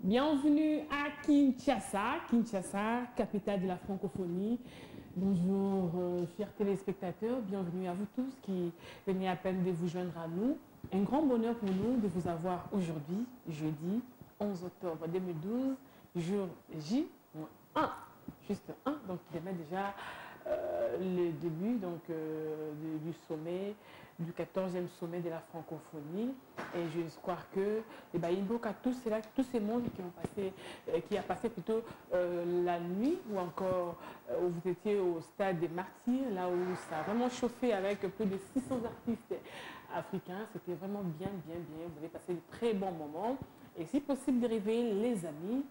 Bienvenue à Kinshasa, Kinshasa, capitale de la francophonie. Bonjour, chers téléspectateurs, bienvenue à vous tous qui venez à peine de vous joindre à nous. Un grand bonheur pour nous de vous avoir aujourd'hui, jeudi 11 octobre 2012, jour J-1, juste 1, donc qui permet déjà le début du sommet, du 14e sommet de la francophonie. Et je crois que il y a tous ces mondes qui a passé plutôt la nuit, ou encore où vous étiez au stade des Martyrs, là où ça a vraiment chauffé avec plus de 600 artistes africains. C'était vraiment bien. Vous avez passé de très bons moments. Et si possible de réveiller les amis,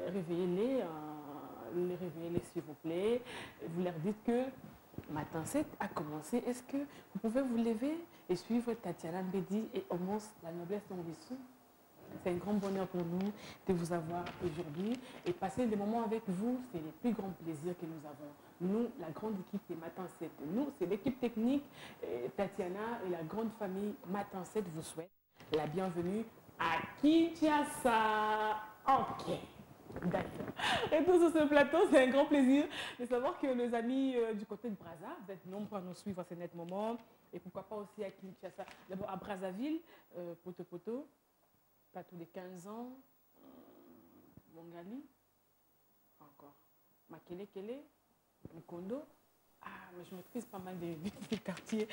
réveillez-les s'il vous plaît. Vous leur dites que Matin 7 a commencé. Est-ce que vous pouvez vous lever et suivre Tatiana Mbedi et Omos, la noblesse d'Onguissou? C'est un grand bonheur pour nous de vous avoir aujourd'hui et passer des moments avec vous. C'est le plus grand plaisir que nous avons. Nous, la grande équipe des Matin 7. Nous, c'est l'équipe technique. Tatiana et la grande famille Matin 7 vous souhaitent la bienvenue à Kinshasa. Ok. D'accord. Et tout sur ce plateau, c'est un grand plaisir de savoir que les amis du côté de Brazza, vous êtes nombreux à nous suivre à ce net moment. Et pourquoi pas aussi à Kinshasa. D'abord à Brazzaville, Poto, plateau de 15 ans, Mongali, encore, Makele, Nkondo. Ah, mais je maîtrise pas mal des quartiers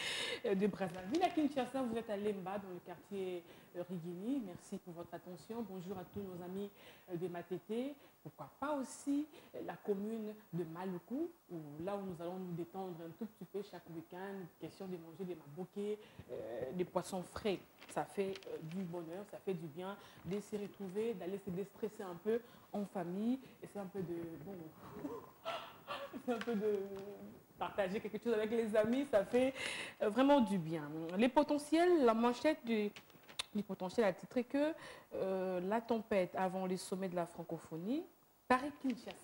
de Brazzaville. À Kinshasa, vous êtes à Lemba, dans le quartier Rigini. Merci pour votre attention. Bonjour à tous nos amis de Matete. Pourquoi pas aussi la commune de Maluku, là où nous allons nous détendre un tout petit peu chaque week-end. Question de manger des maboké, des poissons frais. Ça fait du bonheur, ça fait du bien de se retrouver, d'aller se déstresser un peu en famille. Et c'est un peu de... Bon, c'est un peu de... Partager quelque chose avec les amis, ça fait vraiment du bien. Les potentiels, la manchette du potentiel a titré que la tempête avant les sommets de la francophonie, Paris-Kinshasa.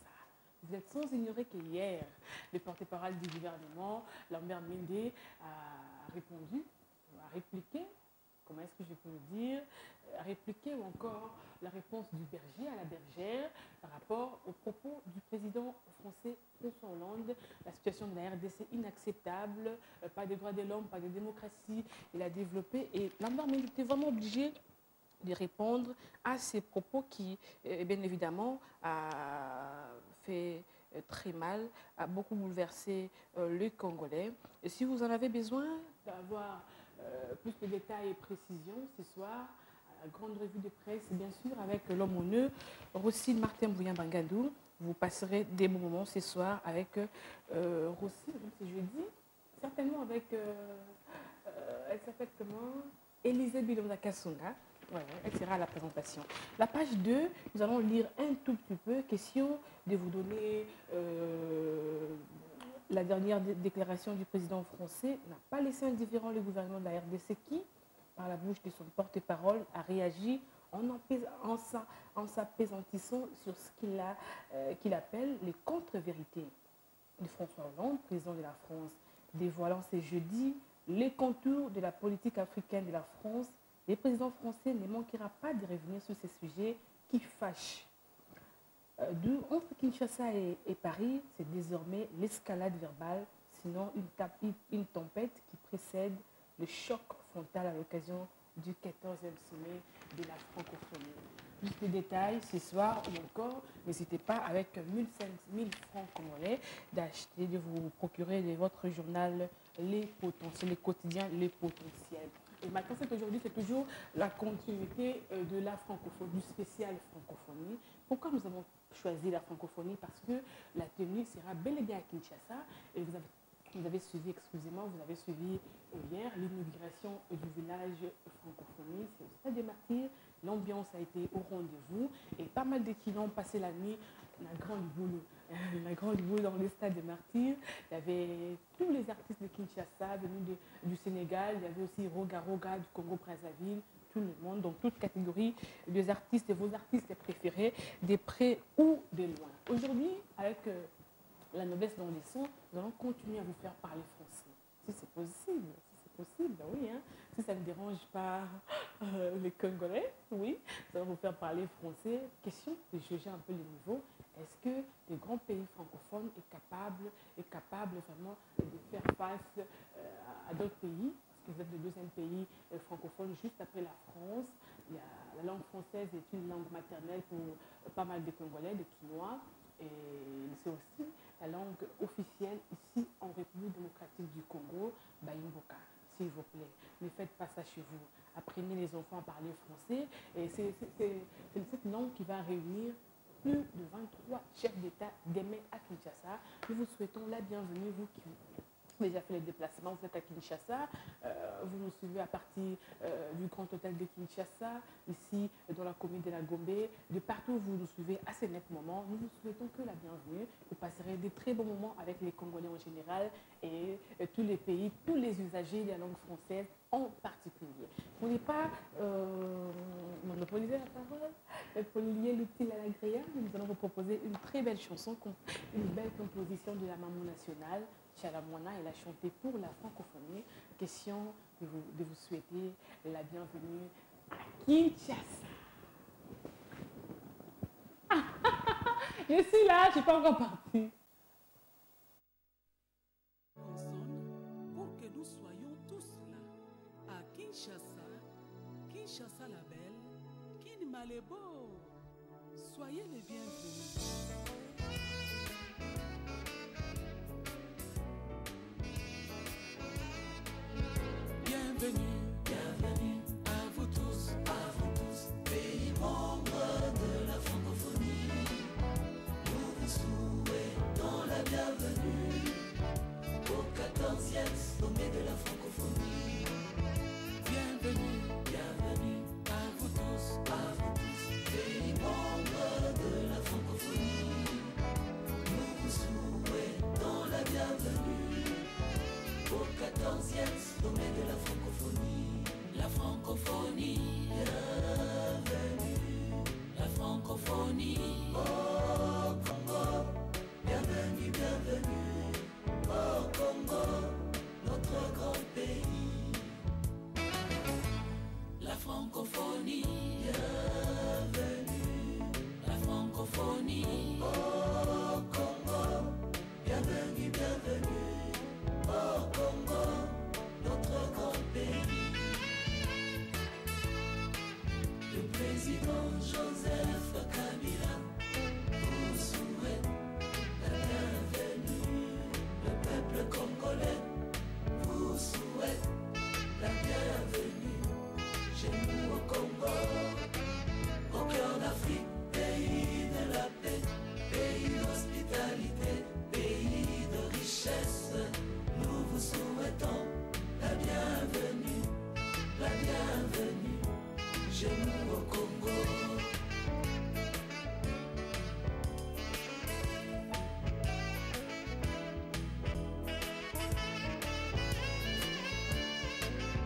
Vous êtes sans ignorer qu'hier, le porte-parole du gouvernement, Lambert Mende, a répondu, a répliqué, comment est-ce que je peux le dire, a répliqué ou encore la réponse du berger à la bergère par rapport aux propos du président français François Hollande, la situation de la RDC inacceptable, pas de droits de l'homme, pas de démocratie, il a développé et Lambert Mende était vraiment obligé de répondre à ces propos qui, bien évidemment, a fait très mal, a beaucoup bouleversé les Congolais. Et si vous en avez besoin d'avoir plus de détails et précisions ce soir, à la grande revue de presse, bien sûr, avec l'homme au nœud, Rosine Martin Bouyan-Bangadou. Vous passerez des bons moments ce soir avec Rosine, c'est jeudi, certainement avec, elle s'appelle comment, Élisée Bilonda Kassunga. Ouais, elle sera à la présentation. La page 2, nous allons lire un tout petit peu, question de vous donner la dernière déclaration du président français n'a pas laissé indifférent le gouvernement de la RDC qui, par la bouche de son porte-parole, a réagi en s'appesantissant sur ce qu'il appelle les contre-vérités de François Hollande, président de la France, dévoilant ce jeudi les contours de la politique africaine de la France. Le président français ne manquera pas de revenir sur ces sujets qui fâchent. Entre Kinshasa et Paris, c'est désormais l'escalade verbale, sinon une tempête qui précède le choc frontal à l'occasion du 14e sommet de la francophonie. Plus de détails ce soir ou encore, n'hésitez pas avec 1000 francs congolais d'acheter, de vous procurer de votre journal Les Potentiels, les quotidiens Les Potentiels. Et maintenant, aujourd'hui, c'est toujours la continuité de la francophonie, du spécial francophonie. Pourquoi nous avons choisi la francophonie? Parce que la tenue sera bel et bien à Kinshasa. Et vous avez suivi, excusez-moi, vous avez suivi hier l'inauguration du village francophonie. C'est au Stade des Martyrs. L'ambiance a été au rendez-vous. Et pas mal de qui ont passé la nuit. La grande boule dans le Stade des Martyrs. Il y avait tous les artistes de Kinshasa venus du Sénégal. Il y avait aussi Roga du Congo-Brazzaville. Tout le monde, dans toute catégorie des artistes, vos artistes préférés, des près ou des loin. Aujourd'hui, avec la noblesse dans les sons, nous allons continuer à vous faire parler français. Si c'est possible, oui. Hein. Si ça ne dérange pas les Congolais, oui, ça va vous faire parler français. Question de juger un peu le niveau. Est-ce que les grands pays francophones est capable vraiment de faire face à d'autres pays? Parce que vous êtes le deuxième pays francophone juste après la France. La langue française est une langue maternelle pour pas mal de Congolais, de Quinois. Et c'est aussi la langue officielle ici en République démocratique du Congo, Bayimboka. S'il vous plaît, ne faites pas ça chez vous. Apprenez les enfants à parler français. Et c'est cette langue qui va réunir plus de 23 chefs d'État d'Emé à Kinshasa. Nous vous souhaitons la bienvenue, vous qui déjà fait les déplacements, vous êtes à Kinshasa, vous nous suivez à partir du Grand Hôtel de Kinshasa, ici dans la commune de la Gombe, de partout où vous nous suivez à ce net moment. Nous vous souhaitons que la bienvenue, vous passerez de très bons moments avec les Congolais en général et tous les pays, tous les usagers de la langue française en particulier. On n'est pas monopoliser la parole, pour lier l'utile à l'agréable, nous allons vous proposer une très belle chanson, une belle composition de la Maman nationale. Chalamwana, elle a chanté pour la francophonie. Question de vous souhaiter la bienvenue à Kinshasa. Je suis là, je ne suis pas encore partie. Pour que nous soyons tous là, à Kinshasa, Kinshasa la belle, Kinmalebo. Soyez les bienvenus. Bienvenue à vous tous, pays membres de la francophonie. Nous vous souhaitons la bienvenue au 14e sommet de la francophonie. Bienvenue à vous tous, pays membres de la francophonie. Nous vous souhaitons la bienvenue au 14e sommet de la francophonie. La francophonie, bienvenue. La francophonie, au Congo, bienvenue, bienvenue. Au Congo, notre grand pays. La francophonie, bienvenue. La francophonie, au Congo, bienvenue, bienvenue. Au Congo, notre grand pays. Le président Joseph Kabila vous souhaite la bienvenue. Le peuple congolais vous souhaite la bienvenue. Chez nous au Congo, au cœur d'Afrique, pays de la paix, pays d'hospitalité, pays de richesse. Nous vous souhaitons la bienvenue chez nous au Congo.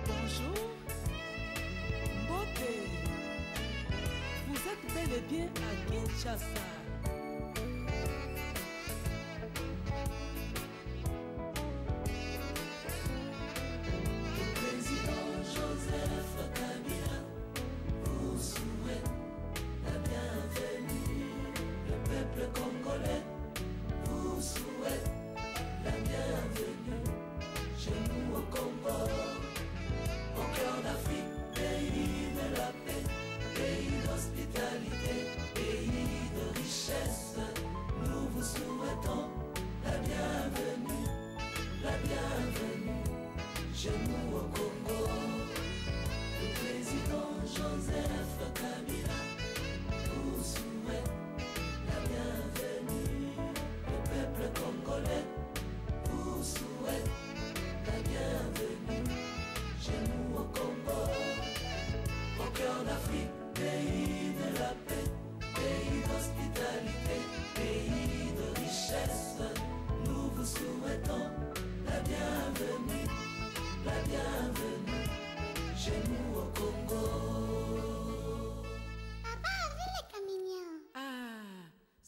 Bonjour, Mbote, vous êtes bel et bien à Kinshasa.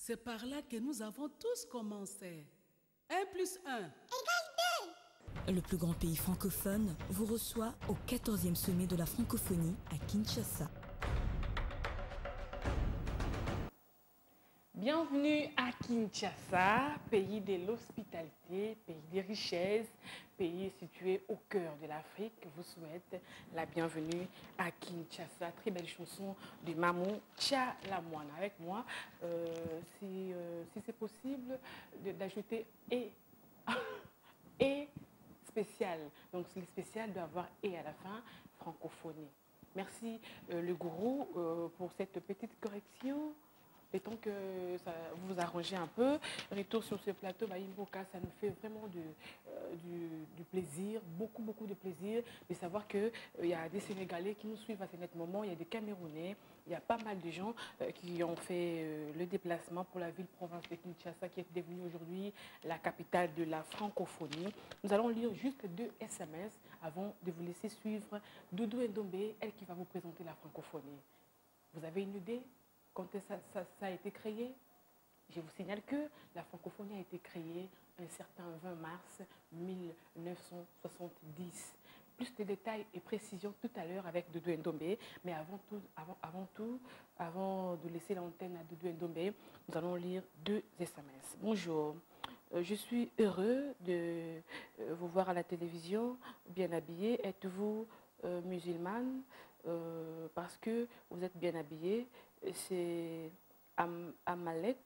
C'est par là que nous avons tous commencé. 1 plus 1. Le plus grand pays francophone vous reçoit au 14e sommet de la francophonie à Kinshasa. Bienvenue à Kinshasa, pays de l'hospitalité, pays des richesses, pays situé au cœur de l'Afrique. Je vous souhaite la bienvenue à Kinshasa. Très belle chanson de Mamou Tchalamoine. Avec moi, si c'est possible, d'ajouter et spécial. Donc le spécial doit avoir et à la fin, francophonie. Merci le gourou pour cette petite correction. Et tant que ça, vous vous arrangez un peu, retour sur ce plateau, Imboka, ça nous fait vraiment du plaisir, beaucoup de plaisir de savoir qu'il y a des Sénégalais qui nous suivent à ce moment, il y a des Camerounais, il y a pas mal de gens qui ont fait le déplacement pour la ville-province de Kinshasa qui est devenue aujourd'hui la capitale de la francophonie. Nous allons lire juste 2 SMS avant de vous laisser suivre Doudou Ndombé, elle qui va vous présenter la francophonie. Vous avez une idée ? Quand ça a été créé, je vous signale que la francophonie a été créée un certain 20 mars 1970. Plus de détails et précisions tout à l'heure avec Doudou Ndombé. Mais avant de laisser l'antenne à Doudou Ndombé, nous allons lire 2 SMS. Bonjour. Je suis heureux de vous voir à la télévision, bien habillé. Êtes-vous musulmane? Parce que vous êtes bien habillé. C'est Amalek,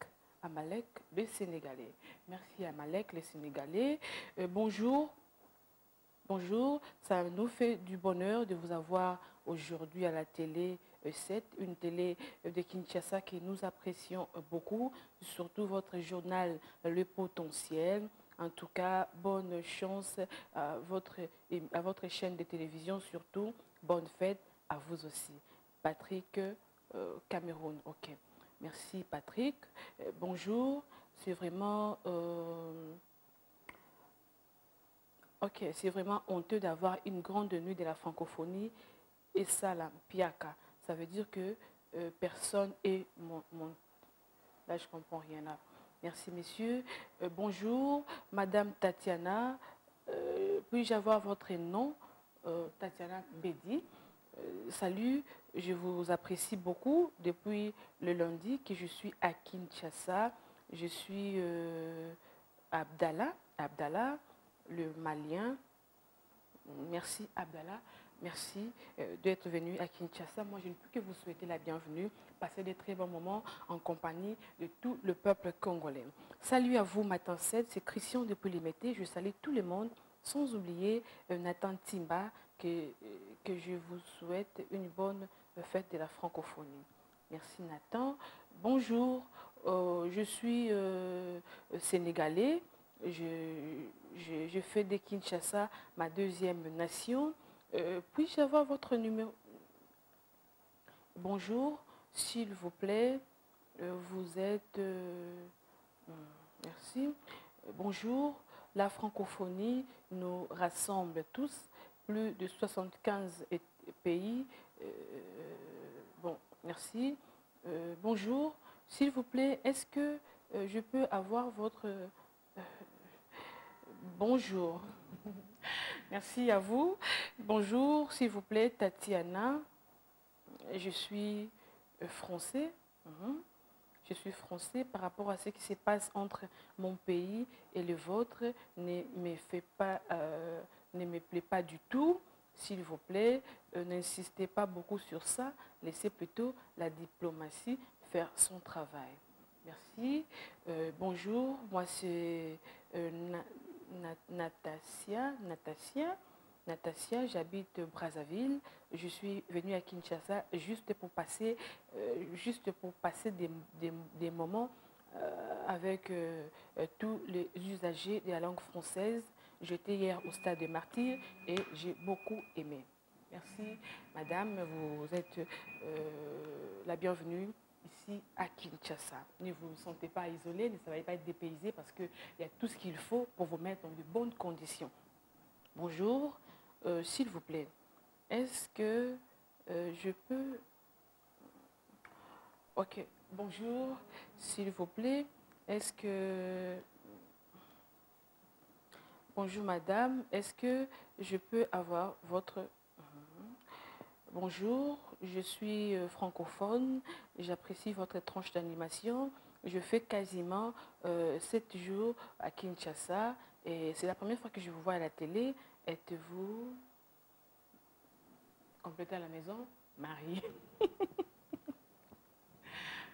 le Sénégalais. Merci Amalek, le Sénégalais. Bonjour. Bonjour, ça nous fait du bonheur de vous avoir aujourd'hui à la télé 7, une télé de Kinshasa que nous apprécions beaucoup, surtout votre journal Le Potentiel. En tout cas, bonne chance à votre chaîne de télévision, surtout bonne fête à vous aussi. Patrick, Cameroun, ok. Merci Patrick. Bonjour, c'est vraiment... ok, c'est vraiment honteux d'avoir une grande nuit de la francophonie et ça, la piaka. Ça veut dire que personne est mon... Là, je comprends rien là. Merci, messieurs. Bonjour, Madame Tatiana. Puis-je avoir votre nom? Tatiana Bedi. Salut, je vous apprécie beaucoup depuis le lundi que je suis à Kinshasa. Je suis Abdallah, le Malien. Merci Abdallah, merci d'être venu à Kinshasa. Moi, je ne peux que vous souhaiter la bienvenue, passer des très bons moments en compagnie de tout le peuple congolais. Salut à vous, Matin 7, c'est Christian de Poulimété. Je salue tout le monde, sans oublier Nathan Timba, que je vous souhaite une bonne fête de la francophonie. Merci Nathan. Bonjour, je suis sénégalais. Je fais de Kinshasa ma deuxième nation. Puis-je avoir votre numéro? Bonjour, s'il vous plaît. Vous êtes... merci. Bonjour, la francophonie nous rassemble tous. Plus de 75 pays. Bon, merci. Bonjour, s'il vous plaît, est-ce que je peux avoir votre... bonjour. Merci à vous. Bonjour, s'il vous plaît, Tatiana. Je suis français. Je suis français par rapport à ce qui se passe entre mon pays et le vôtre. Ne me plaît pas du tout. S'il vous plaît, n'insistez pas beaucoup sur ça. Laissez plutôt la diplomatie faire son travail. Merci. Bonjour, moi c'est Natasia, j'habite Brazzaville. Je suis venue à Kinshasa juste pour passer des moments avec tous les usagers de la langue française. J'étais hier au stade des Martyrs et j'ai beaucoup aimé. Merci, madame, vous êtes la bienvenue ici à Kinshasa. Ne vous sentez pas isolé, ne savez pas être dépaysé parce qu'il y a tout ce qu'il faut pour vous mettre dans de bonnes conditions. Bonjour, s'il vous plaît, est-ce que je peux... Ok, bonjour, s'il vous plaît, est-ce que... Bonjour madame, est-ce que je peux avoir votre... Bonjour, je suis francophone, j'apprécie votre tranche d'animation. Je fais quasiment 7 jours à Kinshasa et c'est la première fois que je vous vois à la télé. Êtes-vous complété à la maison? Marie.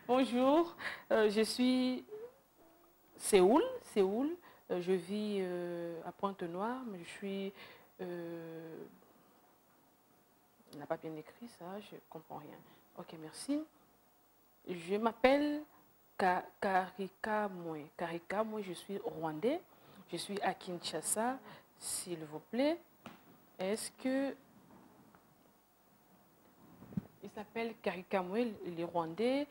Bonjour, je suis Séoul. Je vis à Pointe-Noire, mais je suis... il n'a pas bien écrit ça, je ne comprends rien. Ok, merci. Je m'appelle Karika Moué. Karika Moué, je suis rwandais. Je suis à Kinshasa, s'il vous plaît. Est-ce que... Il s'appelle Karika Moué, il est rwandais.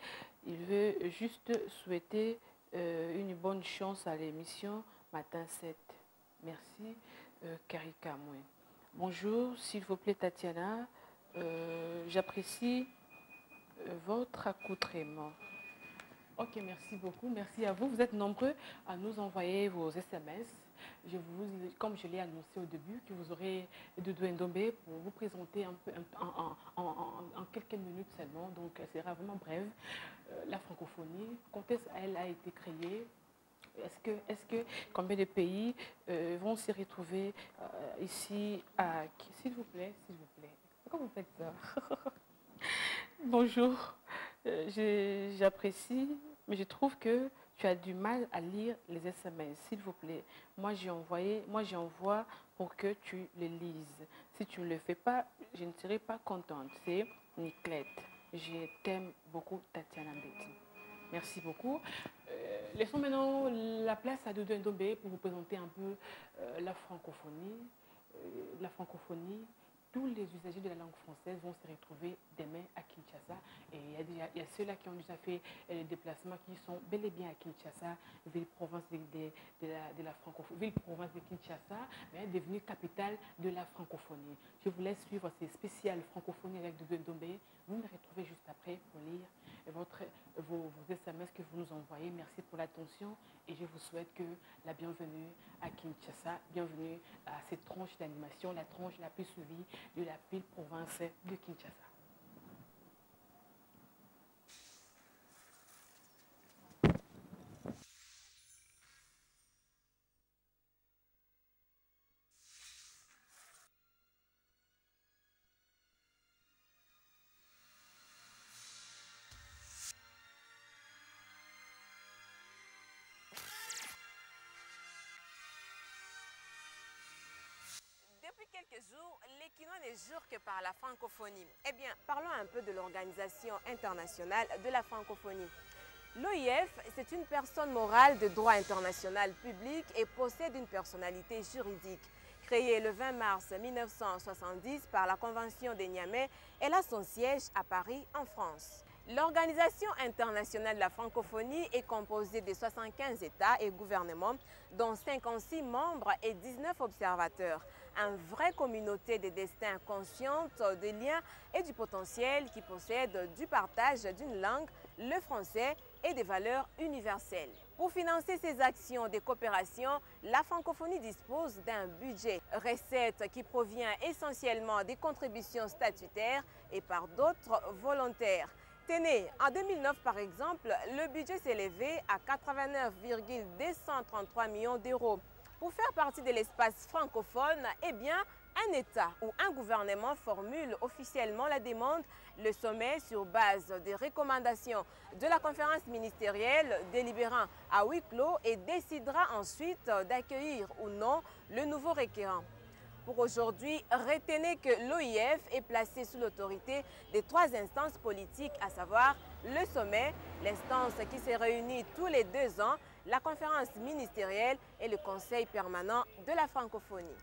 Il veut juste souhaiter une bonne chance à l'émission Matin 7. Merci, Karika Moué. Bonjour, s'il vous plaît, Tatiana. J'apprécie votre accoutrement. Ok, merci beaucoup. Merci à vous. Vous êtes nombreux à nous envoyer vos SMS. Comme je l'ai annoncé au début, que vous aurez Doudou Ndombe pour vous présenter un peu, en quelques minutes seulement. Donc, elle sera vraiment brève. La francophonie, quand est-ce qu'elle a été créée? Est-ce que combien de pays vont s'y retrouver ici à... S'il vous plaît. Pourquoi vous faites ça? Bonjour, j'apprécie, mais je trouve que tu as du mal à lire les SMS. S'il vous plaît, moi j'envoie pour que tu les lises. Si tu ne le fais pas, je ne serai pas contente. C'est Niclette. Je t'aime beaucoup, Tatiana Mbeti. Merci beaucoup. Laissons maintenant la place à Doudou Ndombe pour vous présenter un peu la francophonie. Tous les usagers de la langue française vont se retrouver demain à Kinshasa. Et il y a ceux-là qui ont déjà fait les déplacements qui sont bel et bien à Kinshasa, ville-province de la francophonie, ville-province de Kinshasa, mais devenue capitale de la francophonie. Je vous laisse suivre ces spéciales francophonie avec Doudou Ndombe. Vous me retrouvez juste après pour lire vos SMS que vous nous envoyez. Merci pour l'attention et je vous souhaite que la bienvenue à Kinshasa, bienvenue à cette tranche d'animation, la tranche la plus suivie de la ville-province de Kinshasa. Depuis quelques jours, l'Equino ne jure que par la francophonie. Eh bien, parlons un peu de l'Organisation internationale de la francophonie. L'OIF, c'est une personne morale de droit international public et possède une personnalité juridique. Créée le 20 mars 1970 par la Convention de Niamey, elle a son siège à Paris, en France. L'Organisation internationale de la francophonie est composée de 75 États et gouvernements, dont 56 membres et 19 observateurs. Une vraie communauté de destins consciente des liens et du potentiel qui possède du partage d'une langue, le français, et des valeurs universelles. Pour financer ces actions de coopération, la francophonie dispose d'un budget, recette qui provient essentiellement des contributions statutaires et par d'autres volontaires. Tenez, en 2009 par exemple, le budget s'élevait à 89,233 millions d'euros. Pour faire partie de l'espace francophone, eh bien, un État ou un gouvernement formule officiellement la demande, le sommet sur base des recommandations de la conférence ministérielle délibérant à huis clos et décidera ensuite d'accueillir ou non le nouveau requérant. Pour aujourd'hui, retenez que l'OIF est placée sous l'autorité des 3 instances politiques, à savoir le sommet, l'instance qui se réunit tous les 2 ans, la conférence ministérielle et le conseil permanent de la francophonie.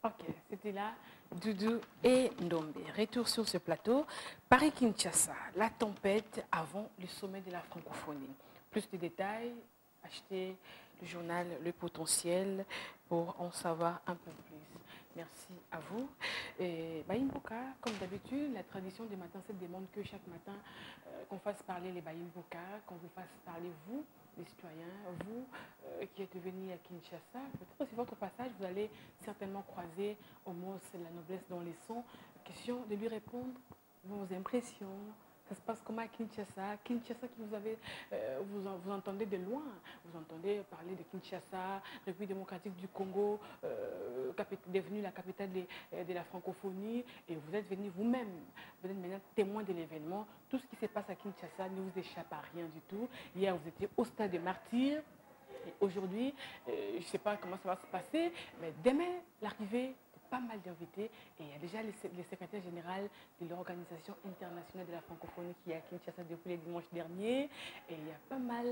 Ok, c'était là Doudou et Ndombe. Retour sur ce plateau. Paris-Kinshasa, la tempête avant le sommet de la francophonie. Plus de détails, achetez le journal Le Potentiel pour en savoir un peu plus. Merci à vous. Et Baïmboka, comme d'habitude, la tradition des matins 7 demande que chaque matin, qu'on fasse parler les Baïmboka, qu'on vous fasse parler vous, les citoyens, vous qui êtes venus à Kinshasa. Peut-être aussi votre passage, vous allez certainement croiser au mot c'est la noblesse dans les sons. Question de lui répondre vos impressions. Ça se passe comment à Kinshasa? Kinshasa qui vous avez, vous entendez de loin. Vous entendez parler de Kinshasa, République démocratique du Congo, devenue la capitale de la francophonie. Et vous êtes venu vous-même, vous êtes maintenant témoin de l'événement. Tout ce qui se passe à Kinshasa ne vous échappe à rien du tout. Hier, vous étiez au stade des martyrs. Et aujourd'hui, je ne sais pas comment ça va se passer, mais demain, l'arrivée pas mal d'invités et il y a déjà le secrétaire général de l'Organisation internationale de la francophonie qui est à Kinshasa depuis le dimanche dernier et il y a pas mal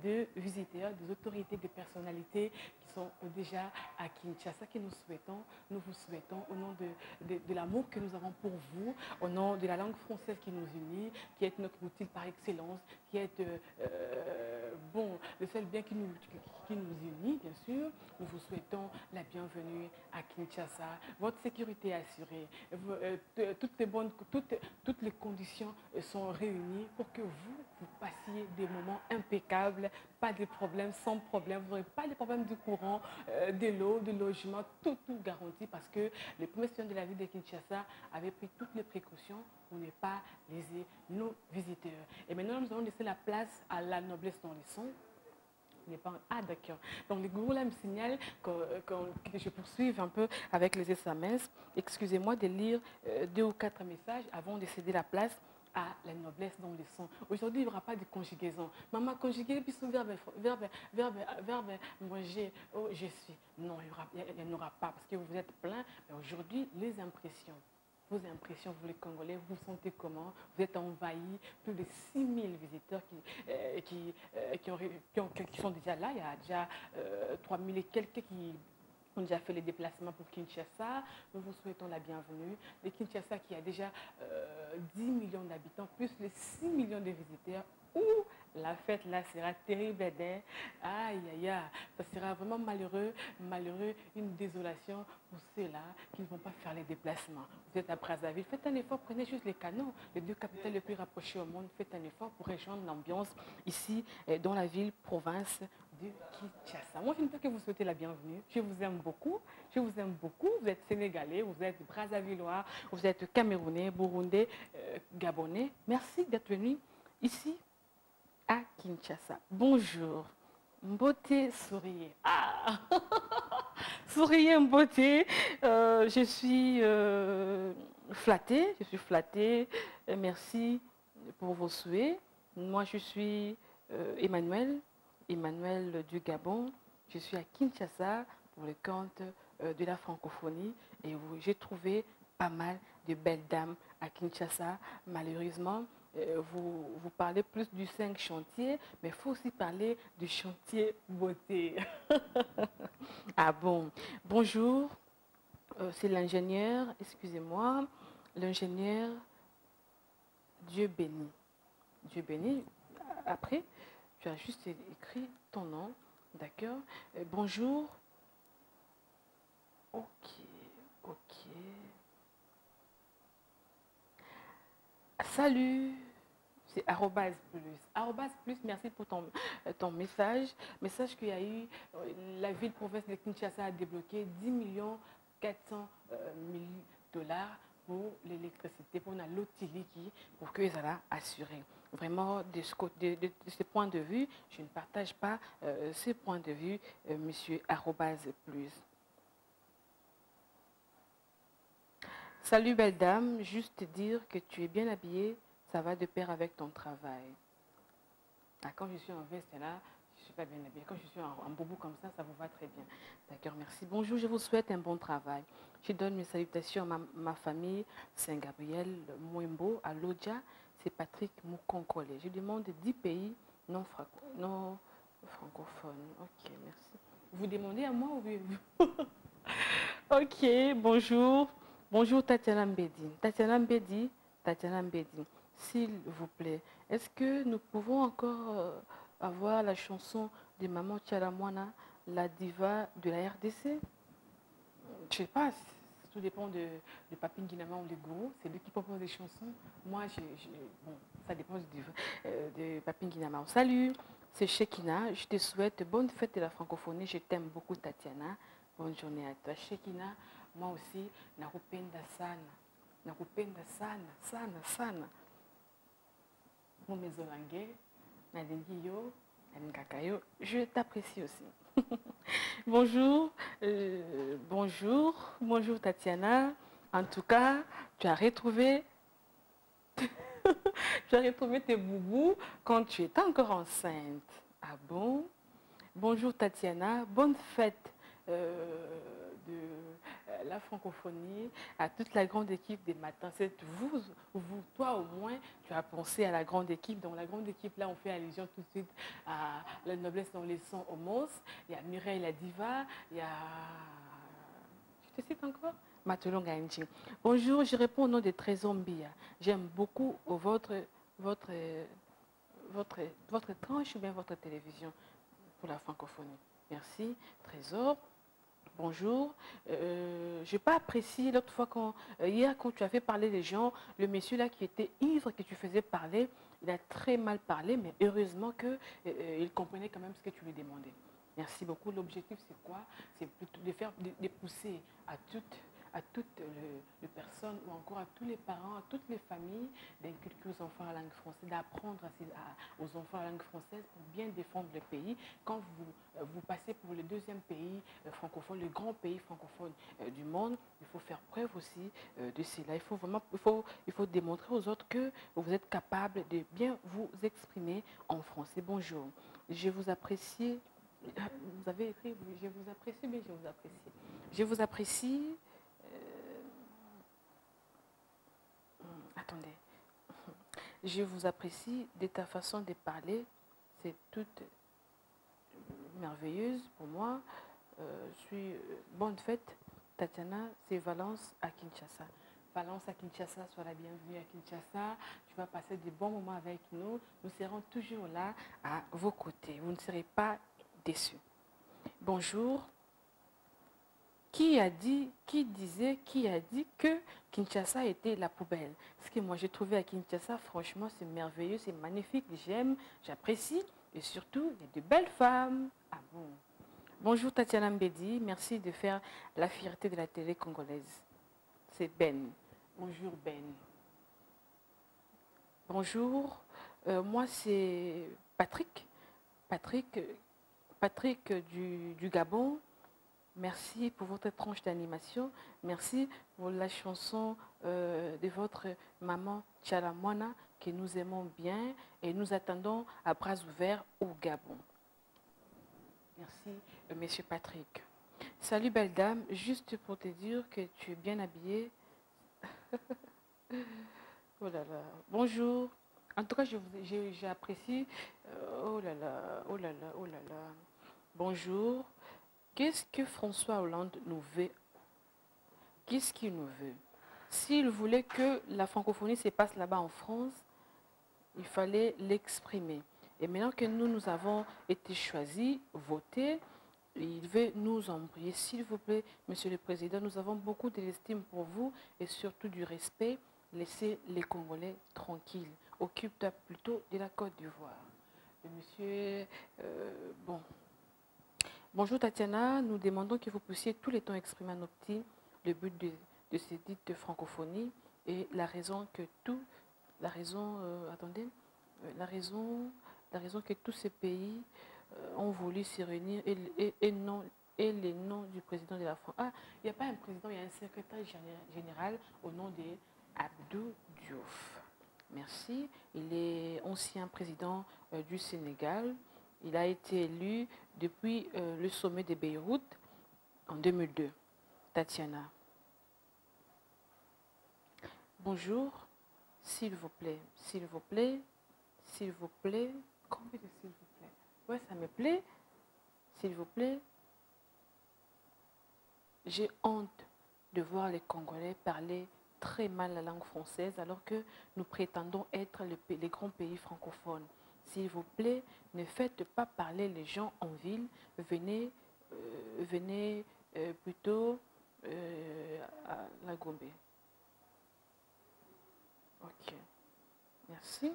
de visiteurs, des autorités, des personnalités qui sont déjà à Kinshasa que nous vous souhaitons au nom de l'amour que nous avons pour vous, au nom de la langue française qui nous unit, qui est notre outil par excellence, qui est le seul bien qui nous unit, bien sûr. Nous vous souhaitons la bienvenue à Kinshasa. Votre sécurité est assurée. Toutes les conditions sont réunies pour que vous passiez des moments impeccables, pas de problèmes, sans problème. Vous n'aurez pas de problème du courant, de l'eau, du logement, tout garanti parce que les premiers citoyens de la ville de Kinshasa avaient pris toutes les précautions pour ne pas léser nos visiteurs. Et maintenant, nous allons laisser la place à la noblesse dans les sons. Ah d'accord. Donc le gourou là me signale que je poursuive un peu avec les SMS. Excusez-moi de lire 2 ou 4 messages avant de céder la place à la noblesse dans les sons. Aujourd'hui, il n'y aura pas de conjugaison. Maman, conjuguer, puis son verbe, manger, oh, je suis. Non, il n'y en aura pas parce que vous êtes plein. Mais aujourd'hui, les impressions. Vos impressions, vous les Congolais, vous vous sentez comment? Vous êtes envahis, plus de 6000 visiteurs qui sont déjà là. Il y a déjà 3000 et quelques qui ont déjà fait les déplacements pour Kinshasa. Nous vous souhaitons la bienvenue. Le Kinshasa qui a déjà 10 millions d'habitants, plus les 6 millions de visiteurs. La fête là sera terrible, aïe aïe aïe, ça sera vraiment malheureux, une désolation pour ceux-là qui ne vont pas faire les déplacements. Vous êtes à Brazzaville, faites un effort, prenez juste les canaux, les 2 capitales les plus rapprochées au monde, faites un effort pour rejoindre l'ambiance ici dans la ville, province de Kinshasa. Moi je ne peux que vous souhaiter la bienvenue, je vous aime beaucoup, vous êtes sénégalais, vous êtes brazzavillois, vous êtes camerounais, burundais, gabonais, merci d'être venu ici à Kinshasa. Bonjour. Mbote souriez. Ah souriez Mbote. Je suis flattée. Merci pour vos souhaits. Moi, je suis Emmanuel du Gabon. Je suis à Kinshasa pour le compte de la francophonie et j'ai trouvé pas mal de belles dames à Kinshasa. Malheureusement, vous parlez plus du 5 chantier, mais il faut aussi parler du chantier beauté. Ah bon, bonjour, c'est l'ingénieur, excusez-moi, l'ingénieur Dieu béni. Dieu béni, après, tu as juste écrit ton nom, d'accord. Bonjour, ok. Salut, c'est arrobase plus, merci pour ton message. Message qu'il y a eu, la ville-province de Kinshasa a débloqué 10 400 000 $ pour l'électricité, pour la lotiliki, pour qu'ils soient assurés. Vraiment, de ce point de vue, je ne partage pas ce point de vue, monsieur arrobase plus. Salut belle dame, juste te dire que tu es bien habillée, ça va de pair avec ton travail. Ah, quand je suis en veste là, je ne suis pas bien habillée. Quand je suis en boubou comme ça vous va très bien. D'accord, merci. Bonjour, je vous souhaite un bon travail. Je donne mes salutations à ma famille, Saint-Gabriel, Mwembo, à Lodja, c'est Patrick Moukonkole. Je demande 10 pays non francophones. Ok, merci. Vous demandez à moi ou ok, bonjour. Bonjour Tatiana Mbedi. Tatiana Mbedi, s'il vous plaît, est-ce que nous pouvons encore avoir la chanson de Maman Tchalamwana, la diva de la RDC? Je ne sais pas, tout dépend de Papin Guinama ou de Gourou. C'est lui qui propose des chansons. Moi, bon, ça dépend de Papin Guinama. Salut, c'est Shekina. Je te souhaite bonne fête de la francophonie. Je t'aime beaucoup, Tatiana. Bonne journée à toi. Shekina, moi aussi, nakupenda sana. Nakupenda sana, sana, sana. Mon mezolangue, nalingi yo, nalingaka yo. Je t'apprécie aussi. Bonjour, bonjour Tatiana. En tout cas, tu as retrouvé tes boubous quand tu étais encore enceinte. Ah bon? Bonjour Tatiana, bonne fête de la francophonie à toute la grande équipe des matins. C'est vous, toi au moins, tu as pensé à la grande équipe. Dans la grande équipe, là, on fait allusion tout de suite à la noblesse dans les sons homos. Il y a Mireille la diva, il y a... Je te cite encore Matulonga Nji. Bonjour, je réponds au nom de Trésor Mbia. J'aime beaucoup votre tranche ou bien votre télévision pour la francophonie. Merci, Trésor. Bonjour. Je n'ai pas apprécié l'autre fois, hier, quand tu as fait parler les gens, le monsieur là qui était ivre, que tu faisais parler, il a très mal parlé, mais heureusement qu'il comprenait quand même ce que tu lui demandais. Merci beaucoup. L'objectif, c'est quoi? C'est plutôt de pousser à toutes les personnes ou encore à tous les parents, à toutes les familles d'inculquer aux enfants la langue française, d'apprendre aux enfants la langue française pour bien défendre le pays. Quand vous passez pour le deuxième pays francophone, le grand pays francophone du monde, il faut faire preuve aussi de cela. Il faut démontrer aux autres que vous êtes capable de bien vous exprimer en français. Bonjour, je vous apprécie. Vous avez écrit, je vous apprécie, mais je vous apprécie. Je vous apprécie. Attendez. Je vous apprécie de ta façon de parler. C'est toute merveilleuse pour moi. Bonne fête, Tatiana. C'est Valence à Kinshasa. Valence à Kinshasa, sois la bienvenue à Kinshasa. Tu vas passer de bons moments avec nous. Nous serons toujours là à vos côtés. Vous ne serez pas déçus. Bonjour. Qui a dit que Kinshasa était la poubelle? Ce que moi j'ai trouvé à Kinshasa, franchement, c'est merveilleux, c'est magnifique, j'aime, j'apprécie. Et surtout, il y a de belles femmes. Ah bon? Bonjour Tatiana Mbedi, merci de faire la fierté de la télé congolaise. C'est Ben. Bonjour Ben. Bonjour, moi c'est Patrick. Patrick du Gabon. Merci pour votre tranche d'animation. Merci pour la chanson de votre maman Tchalamwana que nous aimons bien et nous attendons à bras ouverts au Gabon. Merci, monsieur Patrick. Salut belle dame, juste pour te dire que tu es bien habillée. Oh là là, bonjour. En tout cas, j'apprécie. Oh là là, oh là là, oh là là. Bonjour. Qu'est-ce que François Hollande nous veut? Qu'est-ce qu'il nous veut? S'il voulait que la francophonie se passe là-bas en France, il fallait l'exprimer. Et maintenant que nous avons été choisis, votés, il veut nous embrouiller. S'il vous plaît, Monsieur le Président, nous avons beaucoup de l'estime pour vous et surtout du respect. Laissez les Congolais tranquilles. Occupe-toi plutôt de la Côte d'Ivoire. Monsieur, bon. Bonjour Tatiana, nous demandons que vous puissiez tous les temps exprimer à nos petits le but de ces dites de francophonie et la raison que la raison que tous ces pays ont voulu s'y réunir et les noms du président de la France. Ah, il n'y a pas un président, il y a un secrétaire général au nom de Abdou Diouf. Merci. Il est ancien président du Sénégal. Il a été élu depuis le sommet de Beyrouth en 2002. Tatiana. Bonjour. S'il vous plaît, s'il vous plaît, s'il vous plaît. Combien de s'il vous plaît? Ouais, ça me plaît. S'il vous plaît. J'ai honte de voir les Congolais parler très mal la langue française alors que nous prétendons être les grands pays francophones. S'il vous plaît, ne faites pas parler les gens en ville. Venez plutôt à la Gombe. Ok, merci.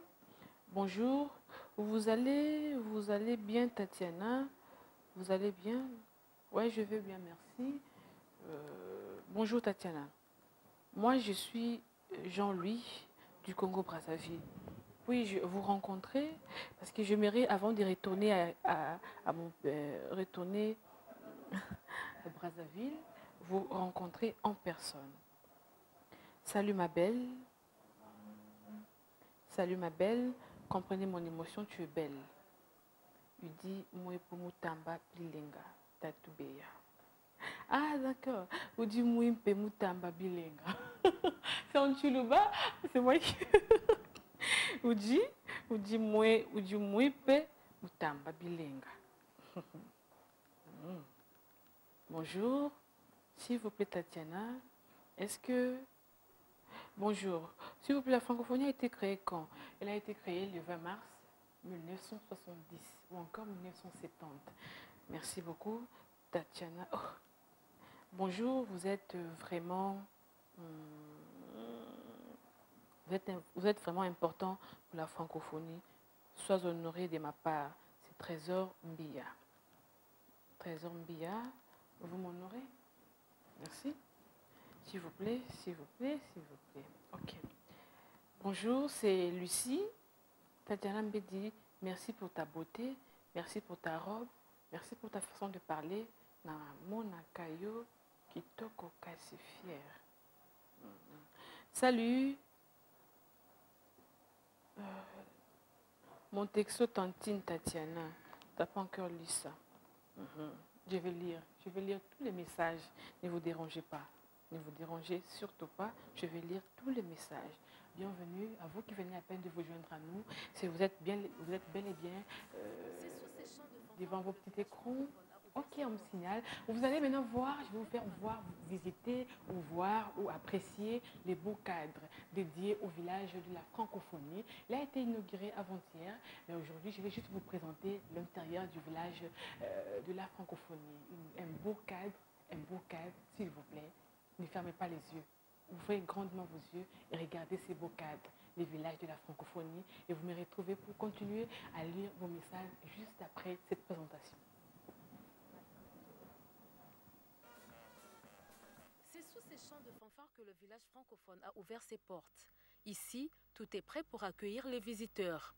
Bonjour, vous allez bien, Tatiana? Vous allez bien? Oui, je vais bien, merci. Bonjour, Tatiana. Moi, je suis Jean-Louis du Congo-Brazzaville. Oui, je vous rencontrer parce que j'aimerais, avant de retourner retourner à Brazzaville, vous rencontrer en personne. Salut ma belle. Salut ma belle. Comprenez mon émotion, tu es belle. Il dit Mouepumutamba Bilenga Tatubeya. Ah d'accord. Vous dites Mouepumutamba Bilenga. C'est en Tchoulouba, c'est moi qui. Vous dites Mouepumutamba Bilenga. Bonjour, s'il vous plaît Tatiana, est-ce que... Bonjour, s'il vous plaît, la francophonie a été créée quand? Elle a été créée le 20 mars 1970 ou encore 1970. Merci beaucoup Tatiana. Oh. Bonjour, vous êtes vraiment... Vous êtes vraiment important pour la francophonie. Sois honoré de ma part. C'est Trésor Mbia. Trésor Mbia. Vous m'honorez? Merci. S'il vous plaît, s'il vous plaît, s'il vous plaît. Ok. Bonjour, c'est Lucie. Tatiana Mbedi, merci pour ta beauté, merci pour ta robe, merci pour ta façon de parler. Na mona kayo kitoko kasi fier. Salut. Mon texto tantine Tatiana. T'as pas encore lu ça? Je vais lire tous les messages. Ne vous dérangez pas. Ne vous dérangez surtout pas. Je vais lire tous les messages. Bienvenue à vous qui venez à peine de vous joindre à nous. Si vous êtes bel et bien devant vos petits écrans. Ok, on me signale. Vous allez maintenant voir, je vais vous faire voir, visiter ou voir ou apprécier les beaux cadres dédiés au village de la francophonie. Il a été inauguré avant-hier, mais aujourd'hui, je vais juste vous présenter l'intérieur du village de la francophonie. Un beau cadre, s'il vous plaît. Ne fermez pas les yeux. Ouvrez grandement vos yeux et regardez ces beaux cadres, les villages de la francophonie. Et vous me retrouvez pour continuer à lire vos messages juste après cette présentation. C'est sous ces chants de fanfare que le village francophone a ouvert ses portes. Ici, tout est prêt pour accueillir les visiteurs.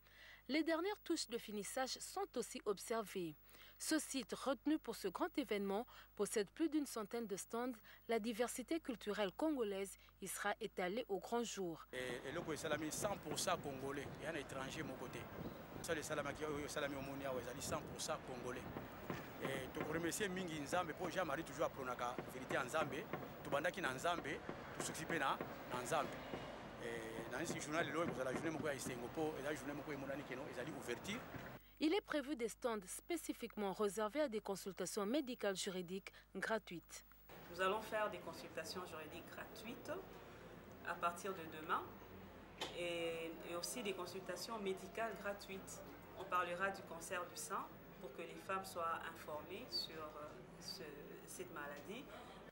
Les dernières touches de finissage sont aussi observées. Ce site, retenu pour ce grand événement, possède plus d'une centaine de stands. La diversité culturelle congolaise y sera étalée au grand jour. Et le coup, c'est 100% congolais. Il y a un étranger mon côté. Ça, les salamaki, salami omonia, ils 100% congolais. Et tu remercie mingi nzambe pour Jean-Marie toujours à pronaka vérité en Zambé. Tu bandaki en Zambé, tu s'occuper na Zambé. Il est prévu des stands spécifiquement réservés à des consultations médicales juridiques gratuites. Nous allons faire des consultations juridiques gratuites à partir de demain et aussi des consultations médicales gratuites. On parlera du cancer du sein pour que les femmes soient informées sur cette maladie.